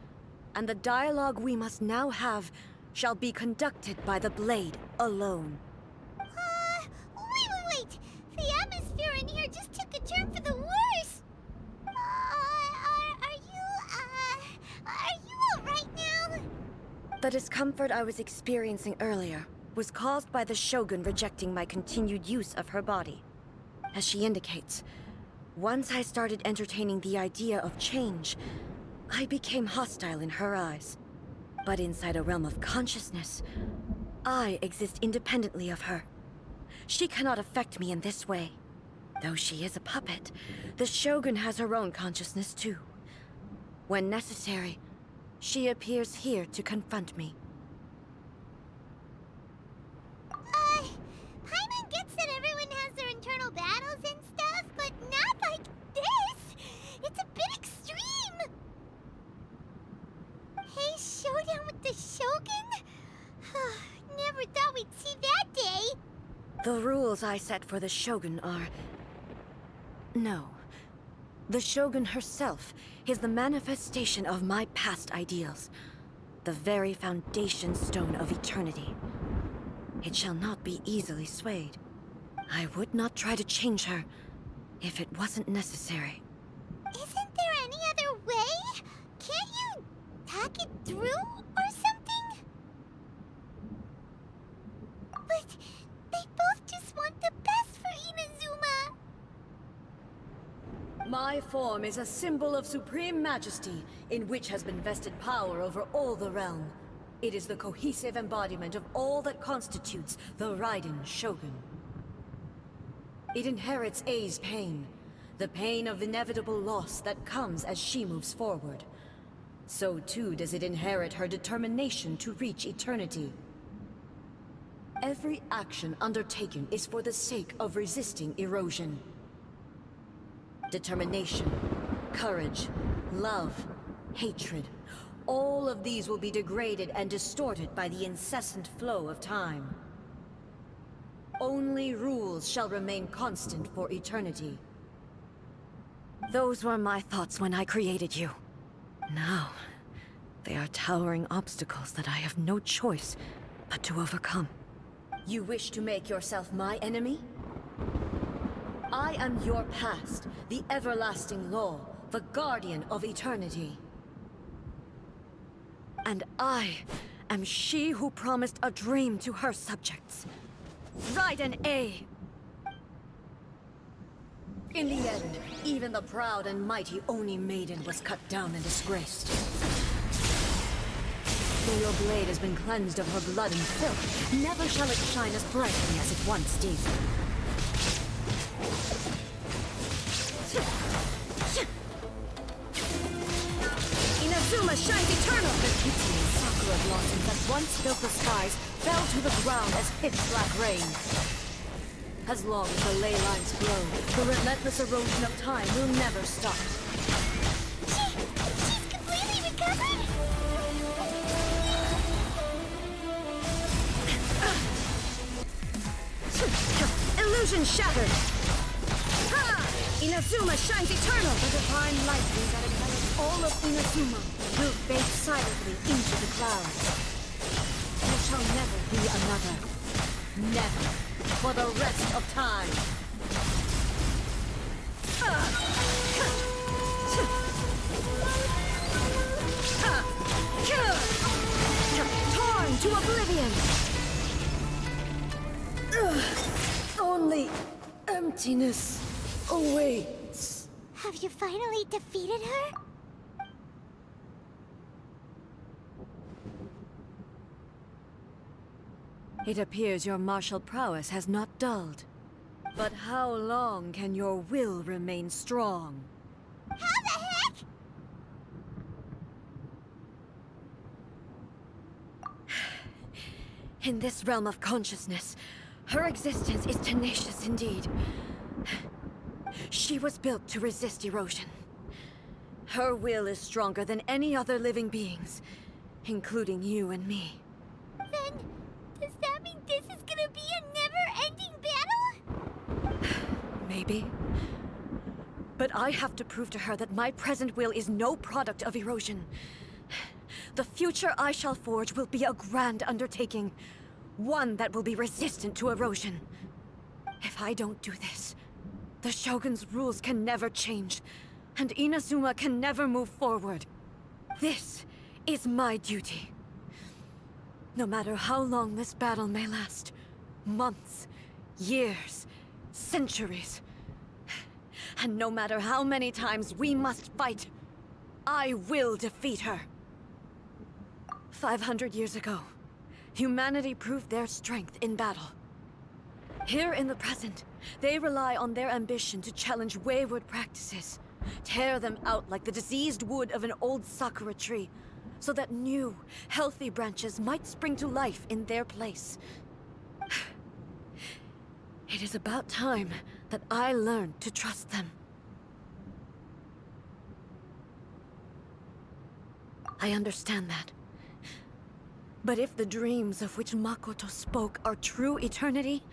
and the dialogue we must now have shall be conducted by the blade alone. Wait! The atmosphere in here just took a turn for the worse! Are you alright now? The discomfort I was experiencing earlier was caused by the Shogun rejecting my continued use of her body. As she indicates, once I started entertaining the idea of change, I became hostile in her eyes. But inside a realm of consciousness, I exist independently of her. She cannot affect me in this way. Though she is a puppet, the Shogun has her own consciousness too. When necessary, she appears here to confront me. Paimon gets that everyone has their internal battles and stuff, but not like this! It's a bit extreme! Hey, showdown with the Shogun? Never thought we'd see that day! The rules I set for the Shogun are... No. The Shogun herself is the manifestation of my past ideals. The very foundation stone of eternity. It shall not be easily swayed. I would not try to change her if it wasn't necessary. Isn't there any other way? Can't you talk it through or something? But they both just want the best for Inazuma. My form is a symbol of supreme majesty, in which has been vested power over all the realm. It is the cohesive embodiment of all that constitutes the Raiden Shogun. It inherits Ei's pain, the pain of inevitable loss that comes as she moves forward. So too does it inherit her determination to reach eternity. Every action undertaken is for the sake of resisting erosion. Determination, courage, love, hatred, all of these will be degraded and distorted by the incessant flow of time. Only rules shall remain constant for eternity. Those were my thoughts when I created you. Now, they are towering obstacles that I have no choice but to overcome. You wish to make yourself my enemy? I am your past, the everlasting law, the guardian of eternity. And I am she who promised a dream to her subjects. Raiden A. In the end, even the proud and mighty Oni Maiden was cut down and disgraced. Though your blade has been cleansed of her blood and filth, never shall it shine as brightly as it once did. Inazuma shines eternal! The pitiless sakura blossoms that once filled the skies fell to the ground as pitch-black rain. As long as the ley lines glow, the relentless erosion of time will never stop. She's completely recovered? Illusion shattered! Ha! Inazuma shines eternal! The divine lightning that ignites all of Inazuma will fade silently into the clouds. There shall never be another. Never. For the rest of time. Torn to oblivion! Only emptiness awaits. Have you finally defeated her? It appears your martial prowess has not dulled. But how long can your will remain strong? How the heck? In this realm of consciousness, her existence is tenacious indeed. She was built to resist erosion. Her will is stronger than any other living beings, including you and me. Then, does that mean this is gonna be a never-ending battle? Maybe. But I have to prove to her that my present will is no product of erosion. The future I shall forge will be a grand undertaking, one that will be resistant to erosion. If I don't do this, the Shogun's rules can never change, and Inazuma can never move forward. This is my duty. No matter how long this battle may last, months, years, centuries, and no matter how many times we must fight, I will defeat her. 500 years ago, humanity proved their strength in battle. Here in the present, they rely on their ambition to challenge wayward practices, tear them out like the diseased wood of an old sakura tree, so that new, healthy branches might spring to life in their place. It is about time that I learned to trust them. I understand that. But if the dreams of which Makoto spoke are true eternity,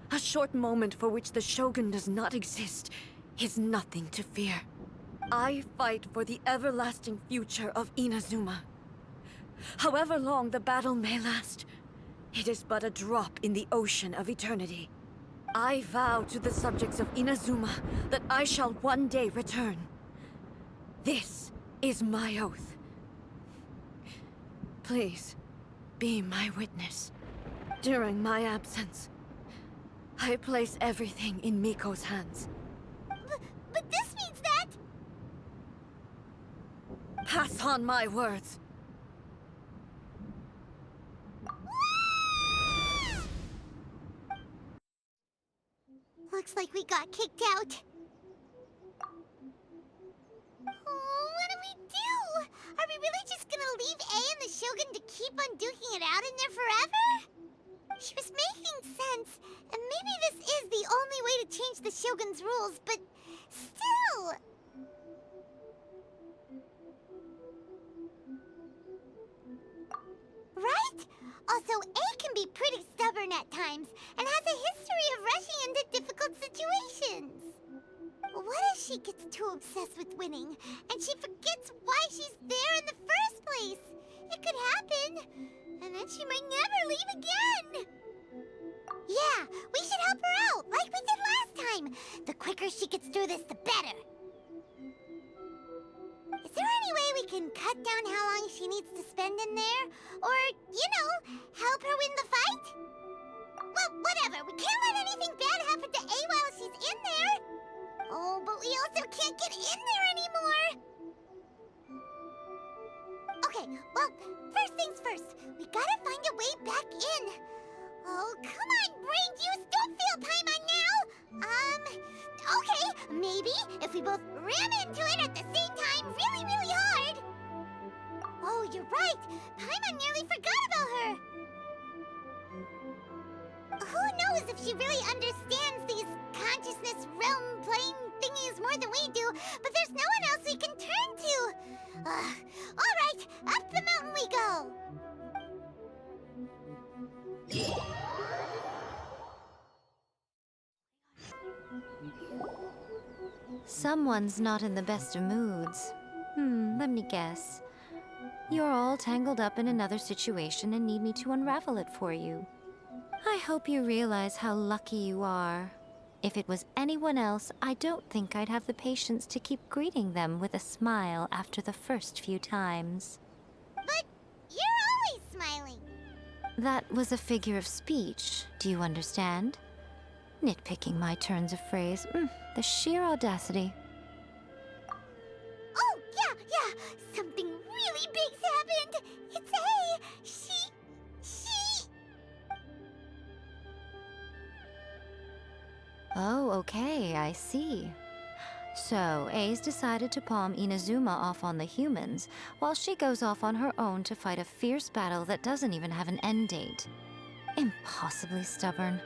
a short moment for which the Shogun does not exist is nothing to fear. I fight for the everlasting future of Inazuma. However long the battle may last, it is but a drop in the ocean of eternity. I vow to the subjects of Inazuma that I shall one day return. This is my oath. Please, be my witness. During my absence, I place everything in Miko's hands. But this means that... Pass on my words. Looks like we got kicked out. Oh, what do we do? Are we really just gonna leave A and the Shogun to keep on duking it out in there forever? She was making sense, and maybe this is the only way to change the Shogun's rules, but still... Right? Also, A can be pretty stubborn at times, and has a history of rushing into difficult situations. What if she gets too obsessed with winning, and she forgets why she's there in the first place? It could happen, and then she might never leave again. Yeah, we should help her out, like we did last time. The quicker she gets through this, the better. Is there any way we can cut down how long she needs to spend in there? Or, you know, help her win the fight? Well, whatever. We can't let anything bad happen to A while she's in there. Oh, but we also can't get in there anymore. Okay, well, first things first. We gotta find a way back in. Oh, come on, brain juice. Don't feel Paimon now. Okay, maybe if we both ram into it at the same time really, really hard. Oh, you're right. Paimon nearly forgot about her. Who knows if she really understands these consciousness realm plane thingies more than we do, but there's no one else we can turn to. All right, up the mountain we go. Someone's not in the best of moods. Let me guess. You're all tangled up in another situation and need me to unravel it for you. I hope you realize how lucky you are. If it was anyone else, I don't think I'd have the patience to keep greeting them with a smile after the first few times. But you're always smiling. That was a figure of speech, do you understand? Nitpicking my turns of phrase. The sheer audacity. Oh, yeah. Something really big's happened. It's A. She... Oh, okay, I see. So, A's decided to palm Inazuma off on the humans, while she goes off on her own to fight a fierce battle that doesn't even have an end date. Impossibly stubborn.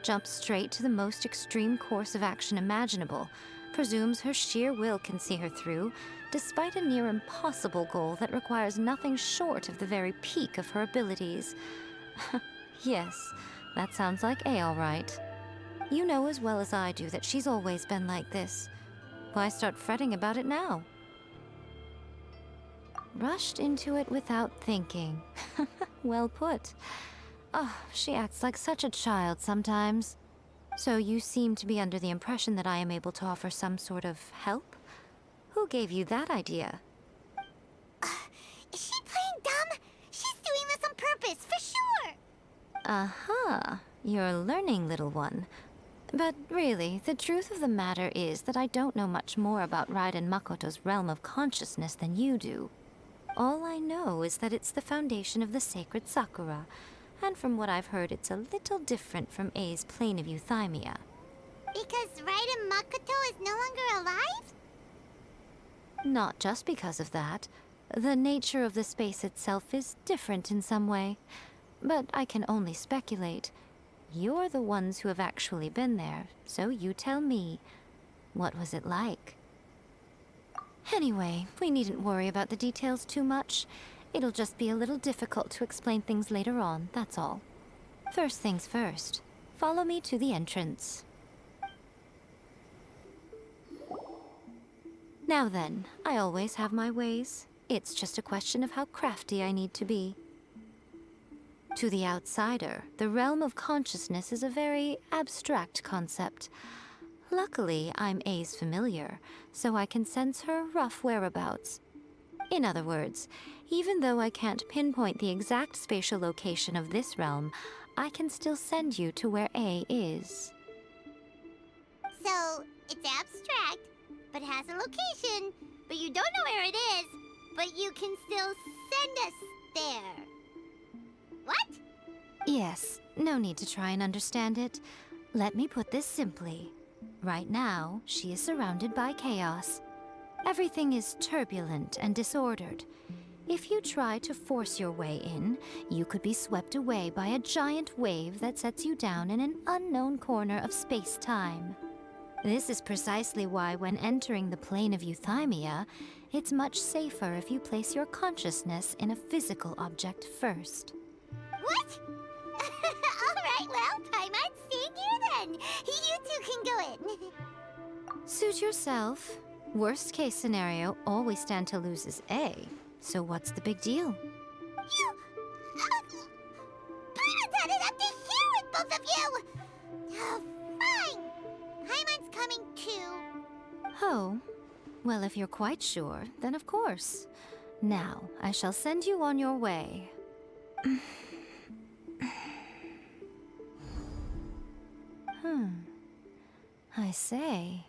jumps straight to the most extreme course of action imaginable, presumes her sheer will can see her through, despite a near impossible goal that requires nothing short of the very peak of her abilities. Yes, that sounds like A all right. You know as well as I do that she's always been like this. Why start fretting about it now? Rushed into it without thinking. Well put. Oh, she acts like such a child sometimes. So you seem to be under the impression that I am able to offer some sort of help? Who gave you that idea? Is she playing dumb? She's doing this on purpose, for sure! Aha, you're learning, little one. But really, the truth of the matter is that I don't know much more about Raiden Makoto's realm of consciousness than you do. All I know is that it's the foundation of the sacred Sakura, and from what I've heard, it's a little different from A's plane of euthymia. Because Raiden Makoto is no longer alive? Not just because of that. The nature of the space itself is different in some way. But I can only speculate. You're the ones who have actually been there, so you tell me. What was it like? Anyway, we needn't worry about the details too much. It'll just be a little difficult to explain things later on, that's all. First things first. Follow me to the entrance. Now then, I always have my ways. It's just a question of how crafty I need to be. To the outsider, the realm of consciousness is a very abstract concept. Luckily, I'm A's familiar, so I can sense her rough whereabouts. In other words, even though I can't pinpoint the exact spatial location of this realm, I can still send you to where A is. So, it's abstract, but has a location, but you don't know where it is, but you can still send us there. What? Yes, no need to try and understand it. Let me put this simply. Right now, she is surrounded by chaos. Everything is turbulent and disordered. If you try to force your way in, you could be swept away by a giant wave that sets you down in an unknown corner of space-time. This is precisely why when entering the plane of euthymia, it's much safer if you place your consciousness in a physical object first. What? Alright, well, I might stay here then. You two can go in. Suit yourself. Worst case scenario, all we stand to lose is A. So what's the big deal? You... Paimon had it up to here with both of you! Oh, fine! Paimon's coming too. Oh. Well, if you're quite sure, then of course. Now, I shall send you on your way. I say...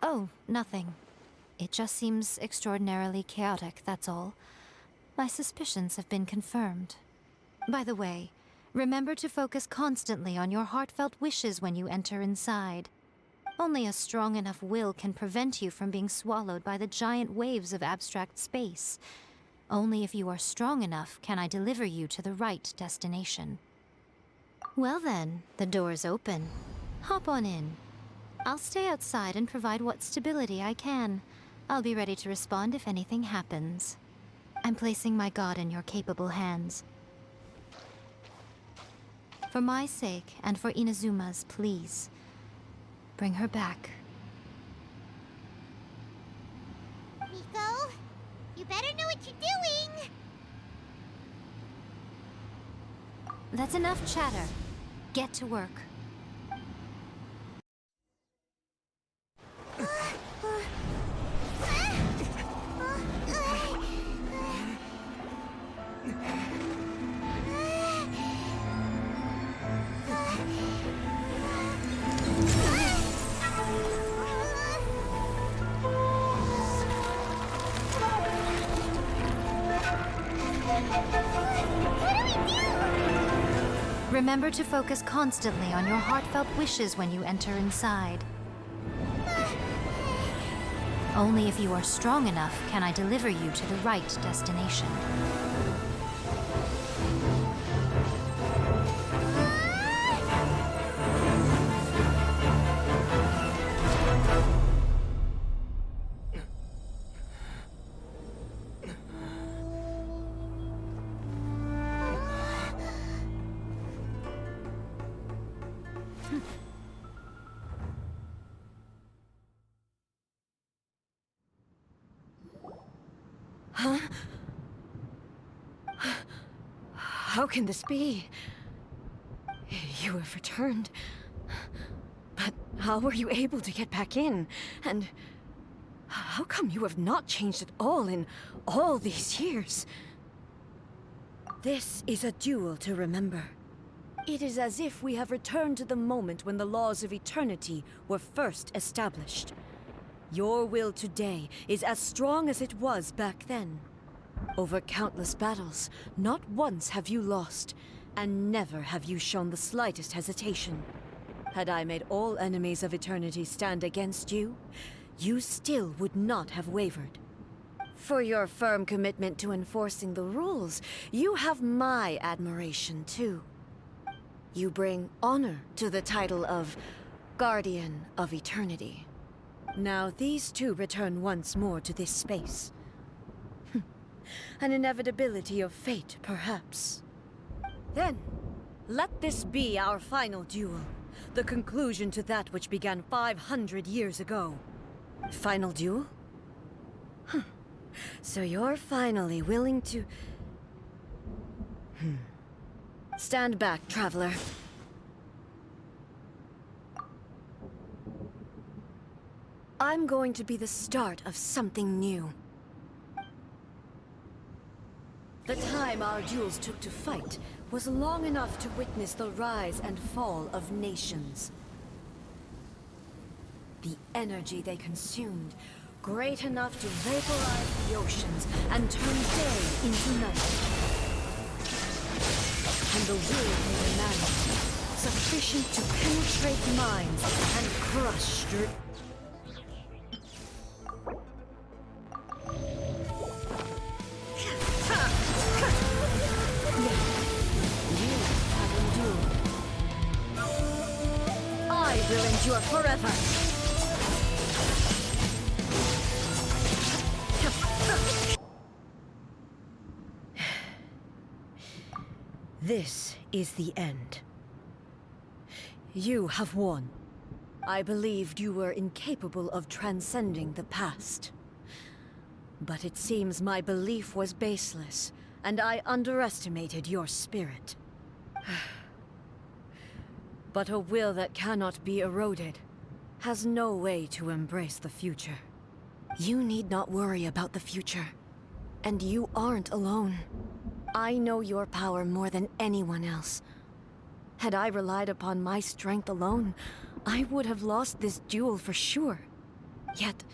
Oh, nothing. It just seems extraordinarily chaotic, that's all. My suspicions have been confirmed. By the way, remember to focus constantly on your heartfelt wishes when you enter inside. Only a strong enough will can prevent you from being swallowed by the giant waves of abstract space. Only if you are strong enough can I deliver you to the right destination. Well then, the door's open. Hop on in. I'll stay outside and provide what stability I can. I'll be ready to respond if anything happens. I'm placing my god in your capable hands. For my sake, and for Inazuma's, please. Bring her back. Miko, you better know what you're doing! That's enough chatter. Get to work. Remember to focus constantly on your heartfelt wishes when you enter inside. Only if you are strong enough can I deliver you to the right destination. Huh? How can this be? You have returned. But how were you able to get back in? And how come you have not changed at all in all these years? This is a duel to remember. It is as if we have returned to the moment when the laws of eternity were first established. Your will today is as strong as it was back then. Over countless battles, not once have you lost, and never have you shown the slightest hesitation. Had I made all enemies of eternity stand against you, you still would not have wavered. For your firm commitment to enforcing the rules, you have my admiration too. You bring honor to the title of Guardian of Eternity. Now these two return once more to this space. An inevitability of fate, perhaps. Then, let this be our final duel. The conclusion to that which began 500 years ago. Final duel? Huh. So you're finally willing to... Stand back, traveler. I'm going to be the start of something new. The time our duels took to fight was long enough to witness the rise and fall of nations. The energy they consumed, great enough to vaporize the oceans and turn day into night. And the will they demanded, sufficient to penetrate minds and crush I will endure forever. This is the end. You have won. I believed you were incapable of transcending the past. But it seems my belief was baseless, and I underestimated your spirit. But a will that cannot be eroded has no way to embrace the future. You need not worry about the future. And you aren't alone. I know your power more than anyone else. Had I relied upon my strength alone, I would have lost this duel for sure. Yet,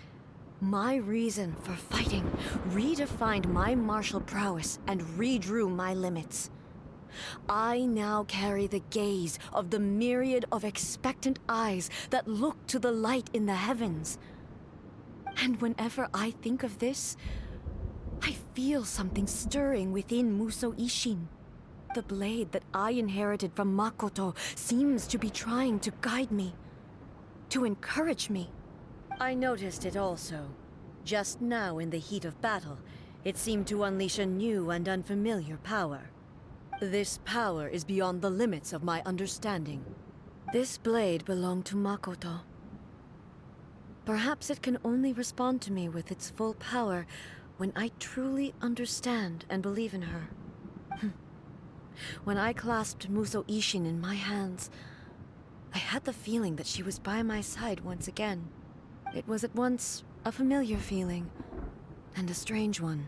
my reason for fighting redefined my martial prowess and redrew my limits. I now carry the gaze of the myriad of expectant eyes that look to the light in the heavens. And whenever I think of this, I feel something stirring within Musou Ishin. The blade that I inherited from Makoto seems to be trying to guide me, to encourage me. I noticed it also. Just now in the heat of battle, it seemed to unleash a new and unfamiliar power. This power is beyond the limits of my understanding. This blade belonged to Makoto. Perhaps it can only respond to me with its full power when I truly understand and believe in her. When I clasped Musou Ishin in my hands, I had the feeling that she was by my side once again. It was at once a familiar feeling and a strange one.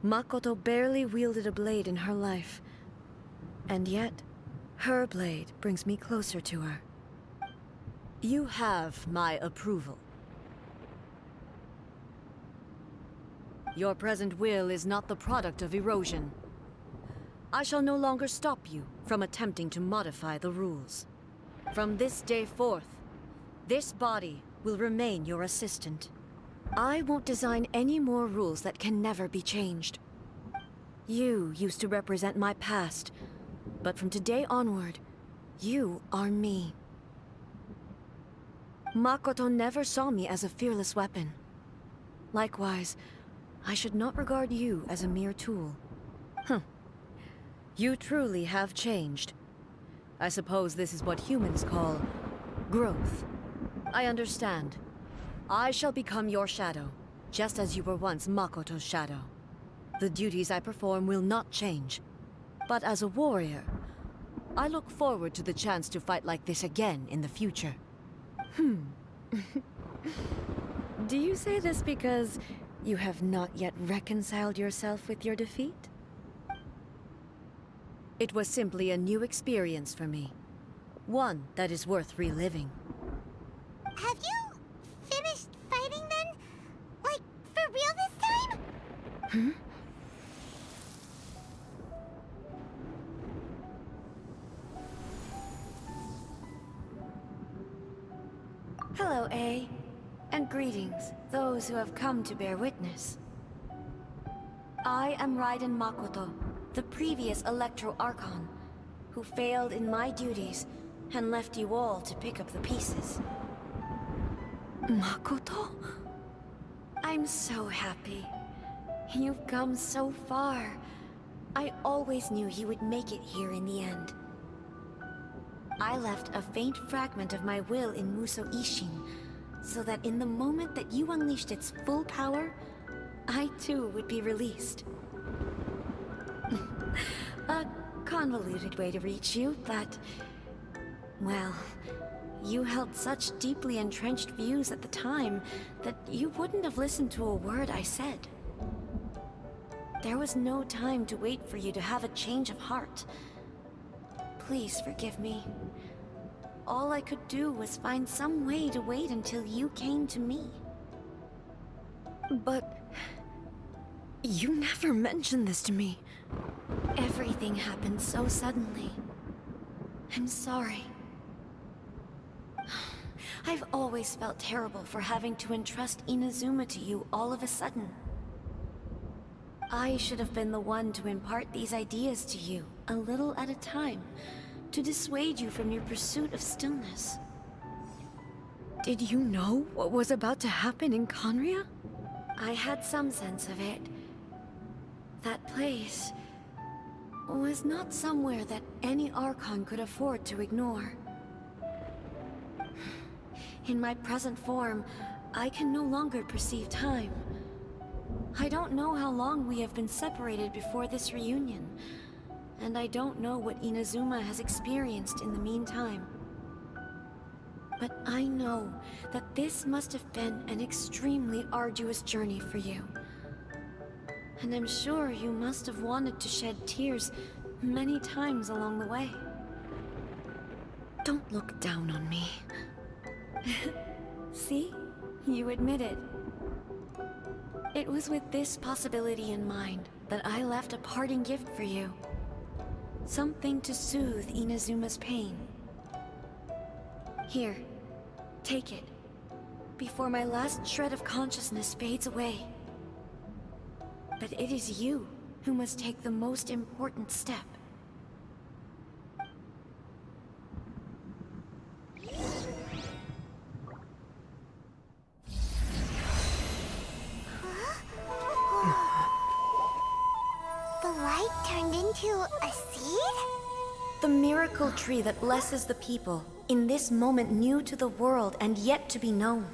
Makoto barely wielded a blade in her life, and yet her blade brings me closer to her. You have my approval. Your present will is not the product of erosion. I shall no longer stop you from attempting to modify the rules. From this day forth, this body will remain your assistant. I won't design any more rules that can never be changed. You used to represent my past, but from today onward, you are me. Makoto never saw me as a fearless weapon. Likewise, I should not regard you as a mere tool. You truly have changed. I suppose this is what humans call growth. I understand. I shall become your shadow, just as you were once Makoto's shadow. The duties I perform will not change. But as a warrior, I look forward to the chance to fight like this again in the future. Do you say this because you have not yet reconciled yourself with your defeat? It was simply a new experience for me. One that is worth reliving. Have you finished fighting then? Like, for real this time? Hello, A. And greetings, those who have come to bear witness. I am Raiden Makoto, the previous Electro Archon, who failed in my duties and left you all to pick up the pieces. Makoto? I'm so happy. You've come so far. I always knew you would make it here in the end. I left a faint fragment of my will in Musou Ishin, so that in the moment that you unleashed its full power, I too would be released. A convoluted way to reach you, but... well, you held such deeply entrenched views at the time that you wouldn't have listened to a word I said. There was no time to wait for you to have a change of heart. Please forgive me. All I could do was find some way to wait until you came to me. But... you never mentioned this to me. Everything happened so suddenly. I'm sorry. I've always felt terrible for having to entrust Inazuma to you all of a sudden. I should have been the one to impart these ideas to you, a little at a time, to dissuade you from your pursuit of stillness. Did you know what was about to happen in Conria? I had some sense of it. That place was not somewhere that any Archon could afford to ignore. In my present form, I can no longer perceive time. I don't know how long we have been separated before this reunion, and I don't know what Inazuma has experienced in the meantime. But I know that this must have been an extremely arduous journey for you. And I'm sure you must have wanted to shed tears many times along the way. Don't look down on me. See? You admit it. It was with this possibility in mind that I left a parting gift for you. Something to soothe Inazuma's pain. Here, take it, before my last shred of consciousness fades away. But it is you who must take the most important step. The light turned into a seed? The miracle tree that blesses the people, in this moment new to the world and yet to be known.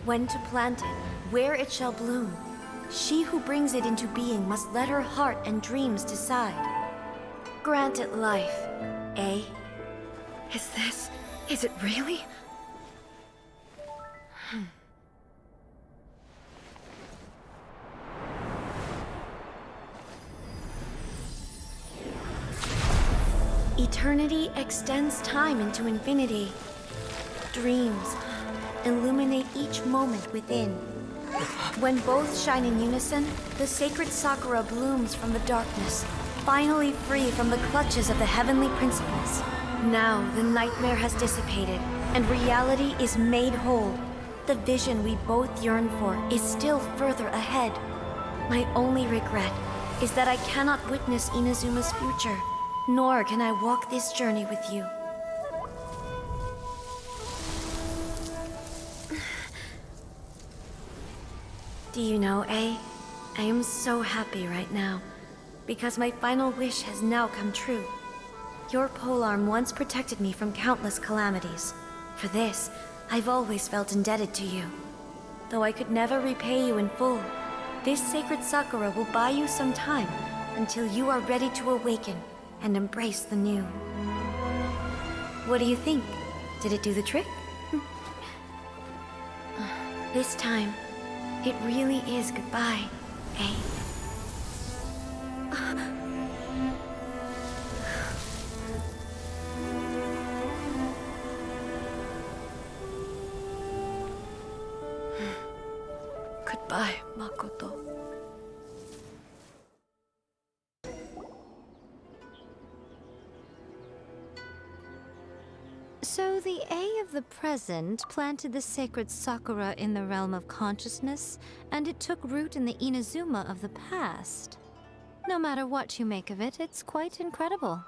When to plant it, where it shall bloom. She who brings it into being must let her heart and dreams decide. Grant it life, eh? Is it really? Eternity extends time into infinity. Dreams illuminate each moment within. When both shine in unison, the sacred Sakura blooms from the darkness, finally free from the clutches of the heavenly principles. Now the nightmare has dissipated, and reality is made whole. The vision we both yearn for is still further ahead. My only regret is that I cannot witness Inazuma's future, nor can I walk this journey with you. Do you know, A? I am so happy right now, because my final wish has now come true. Your polearm once protected me from countless calamities. For this, I've always felt indebted to you. Though I could never repay you in full, this sacred sakura will buy you some time until you are ready to awaken and embrace the new. What do you think? Did it do the trick? This time, it really is goodbye, eh? Goodbye, Makoto. So the A of the present planted the sacred sakura in the realm of consciousness, and it took root in the Inazuma of the past. No matter what you make of it, it's quite incredible.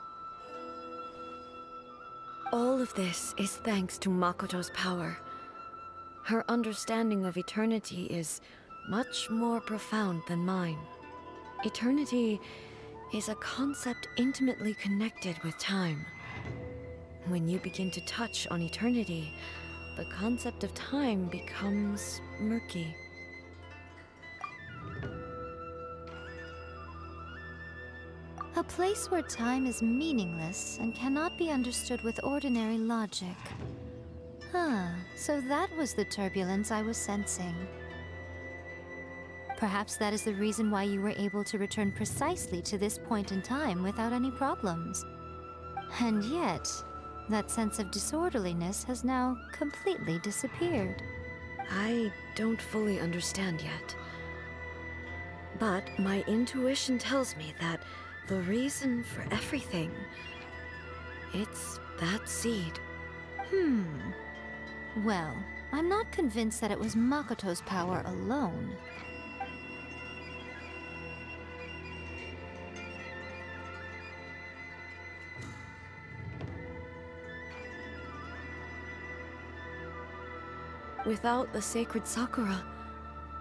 All of this is thanks to Makoto's power. Her understanding of eternity is much more profound than mine. Eternity is a concept intimately connected with time. When you begin to touch on eternity, the concept of time becomes murky. A place where time is meaningless and cannot be understood with ordinary logic. So that was the turbulence I was sensing. Perhaps that is the reason why you were able to return precisely to this point in time without any problems. And yet, that sense of disorderliness has now completely disappeared. I don't fully understand yet. But my intuition tells me that the reason for everything, it's that seed. Well, I'm not convinced that it was Makoto's power alone. Without the sacred sakura,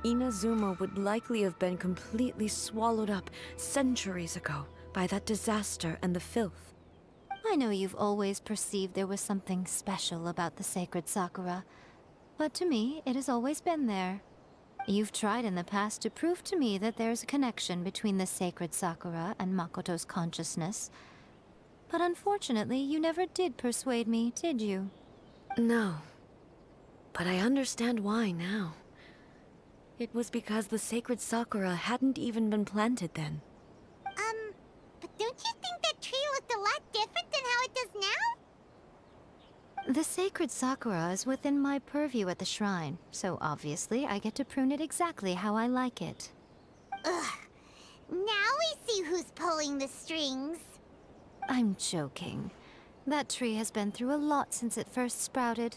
Inazuma would likely have been completely swallowed up centuries ago by that disaster and the filth. I know you've always perceived there was something special about the sacred sakura, but to me, it has always been there. You've tried in the past to prove to me that there's a connection between the sacred sakura and Makoto's consciousness, but unfortunately, you never did persuade me, did you? No. But I understand why now. It was because the sacred sakura hadn't even been planted then. But don't you think that tree looked a lot different than how it does now? The sacred sakura is within my purview at the shrine, so obviously I get to prune it exactly how I like it. Ugh. Now we see who's pulling the strings. I'm joking. That tree has been through a lot since it first sprouted.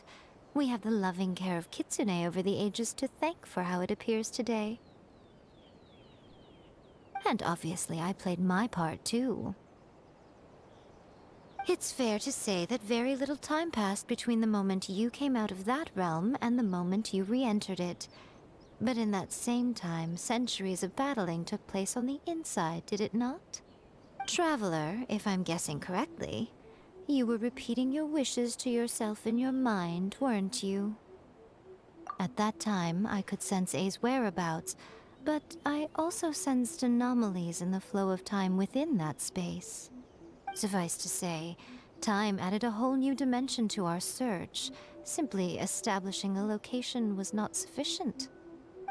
We have the loving care of Kitsune over the ages to thank for how it appears today. And obviously I played my part too. It's fair to say that very little time passed between the moment you came out of that realm and the moment you re-entered it. But in that same time, centuries of battling took place on the inside, did it not? Traveler, if I'm guessing correctly, you were repeating your wishes to yourself in your mind, weren't you? At that time, I could sense A's whereabouts, but I also sensed anomalies in the flow of time within that space. Suffice to say, time added a whole new dimension to our search. Simply establishing a location was not sufficient.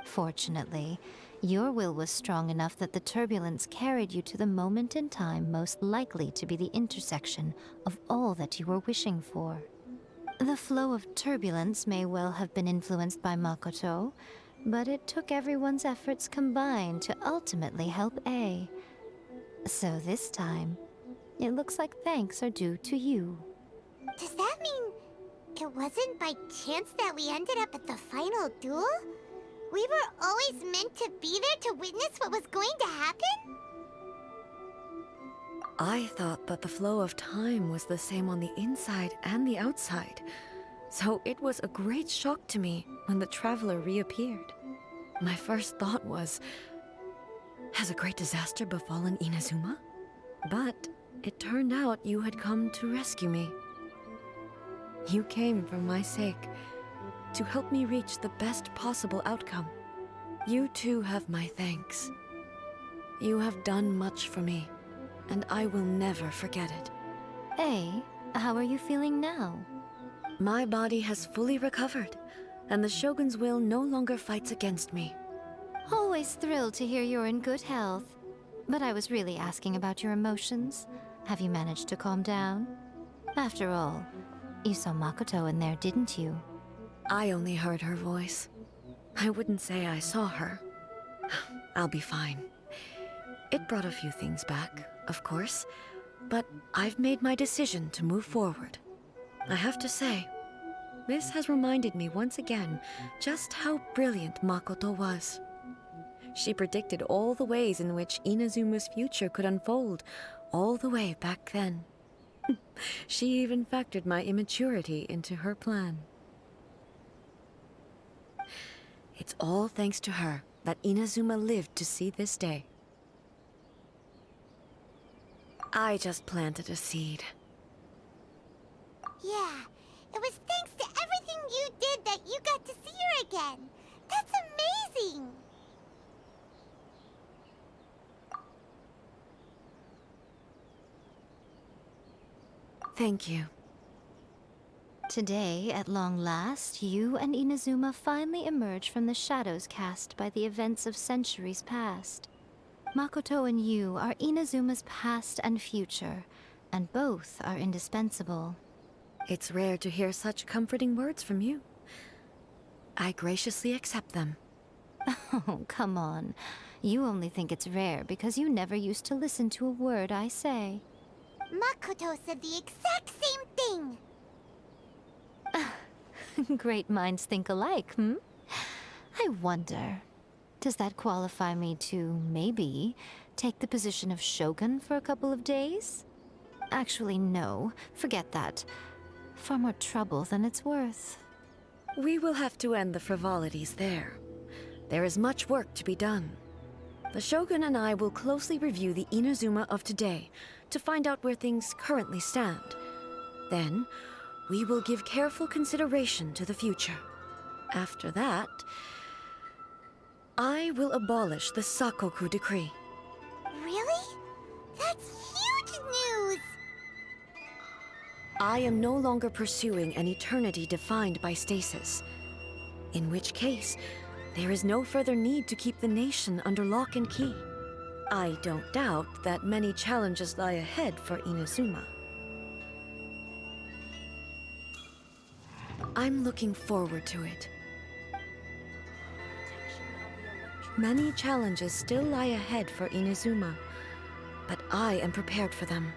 Fortunately, your will was strong enough that the turbulence carried you to the moment in time most likely to be the intersection of all that you were wishing for. The flow of turbulence may well have been influenced by Makoto, but it took everyone's efforts combined to ultimately help A. So this time, it looks like thanks are due to you. Does that mean it wasn't by chance that we ended up at the final duel? We were always meant to be there to witness what was going to happen? I thought that the flow of time was the same on the inside and the outside, so it was a great shock to me when the traveler reappeared. My first thought was, has a great disaster befallen Inazuma? But it turned out you had come to rescue me. You came for my sake, to help me reach the best possible outcome. You too have my thanks. You have done much for me, and I will never forget it. Hey, how are you feeling now? My body has fully recovered, and the Shogun's will no longer fights against me. Always thrilled to hear you're in good health. But I was really asking about your emotions. Have you managed to calm down? After all, you saw Makoto in there, didn't you? I only heard her voice. I wouldn't say I saw her. I'll be fine. It brought a few things back, of course, but I've made my decision to move forward. I have to say, this has reminded me once again just how brilliant Makoto was. She predicted all the ways in which Inazuma's future could unfold, all the way back then. She even factored my immaturity into her plan. It's all thanks to her that Inazuma lived to see this day. I just planted a seed. Yeah, it was thanks to everything you did that you got to see her again. That's amazing! Thank you. Today, at long last, you and Inazuma finally emerge from the shadows cast by the events of centuries past. Makoto and you are Inazuma's past and future, and both are indispensable. It's rare to hear such comforting words from you. I graciously accept them. Oh, come on. You only think it's rare because you never used to listen to a word I say. Makoto said the exact same thing! Great minds think alike, hmm? I wonder, does that qualify me to, maybe, take the position of Shogun for a couple of days? Actually, no. Forget that. Far more trouble than it's worth. We will have to end the frivolities there. There is much work to be done. The Shogun and I will closely review the Inazuma of today to find out where things currently stand. Then, we will give careful consideration to the future. After that, I will abolish the Sakoku decree. Really? That's huge news! I am no longer pursuing an eternity defined by stasis. In which case, there is no further need to keep the nation under lock and key. I don't doubt that many challenges lie ahead for Inazuma. I'm looking forward to it. Many challenges still lie ahead for Inazuma, but I am prepared for them.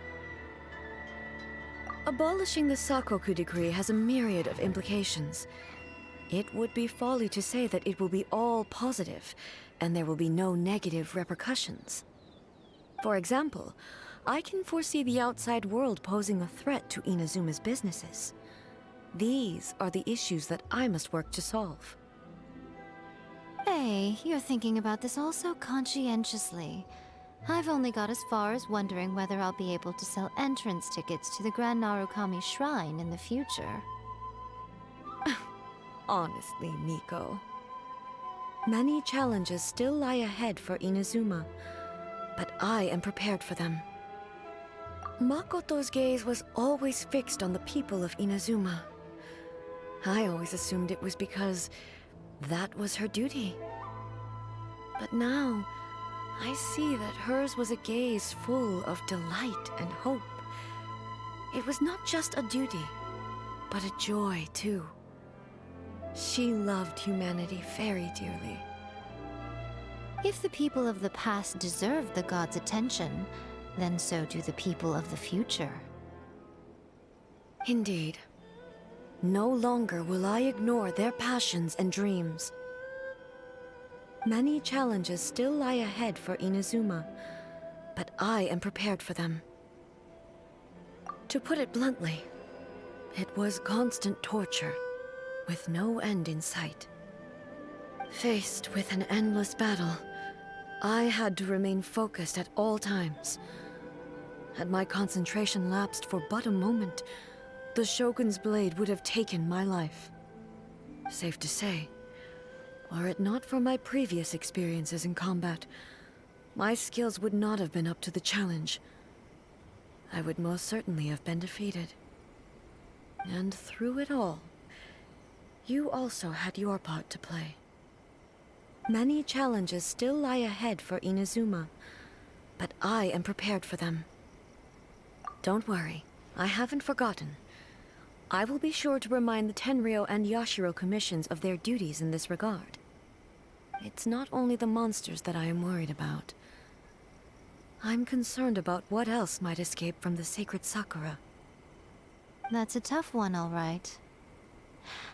Abolishing the Sakoku decree has a myriad of implications. It would be folly to say that it will be all positive, and there will be no negative repercussions. For example, I can foresee the outside world posing a threat to Inazuma's businesses. These are the issues that I must work to solve. Hey, you're thinking about this all so conscientiously. I've only got as far as wondering whether I'll be able to sell entrance tickets to the Grand Narukami Shrine in the future. Honestly, Miko. Many challenges still lie ahead for Inazuma, but I am prepared for them. Makoto's gaze was always fixed on the people of Inazuma. I always assumed it was because that was her duty. But now, I see that hers was a gaze full of delight and hope. It was not just a duty, but a joy too. She loved humanity very dearly. If the people of the past deserve the god's attention, then so do the people of the future. Indeed. No longer will I ignore their passions and dreams. Many challenges still lie ahead for Inazuma, but I am prepared for them. To put it bluntly, it was constant torture, with no end in sight. Faced with an endless battle, I had to remain focused at all times. Had my concentration lapsed for but a moment, the Shogun's blade would have taken my life. Safe to say, were it not for my previous experiences in combat, my skills would not have been up to the challenge. I would most certainly have been defeated. And through it all, you also had your part to play. Many challenges still lie ahead for Inazuma, but I am prepared for them. Don't worry, I haven't forgotten. I will be sure to remind the Tenryou and Yashiro commissions of their duties in this regard. It's not only the monsters that I am worried about. I'm concerned about what else might escape from the sacred Sakura. That's a tough one, all right.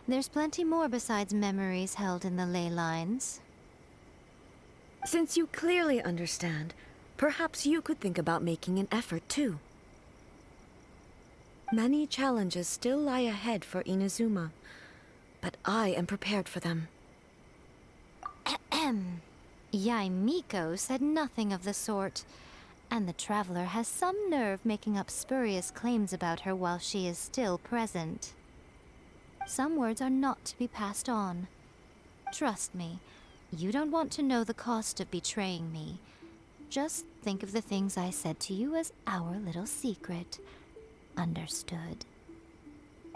There's plenty more besides memories held in the ley lines. Since you clearly understand, perhaps you could think about making an effort too. Many challenges still lie ahead for Inazuma, but I am prepared for them. Yae Miko said nothing of the sort, and the Traveler has some nerve making up spurious claims about her while she is still present. Some words are not to be passed on. Trust me, you don't want to know the cost of betraying me. Just think of the things I said to you as our little secret. Understood?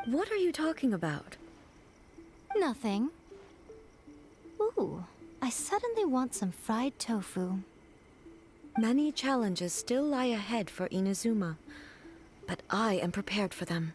What are you talking about? Nothing. Ooh, I suddenly want some fried tofu. Many challenges still lie ahead for Inazuma, but I am prepared for them.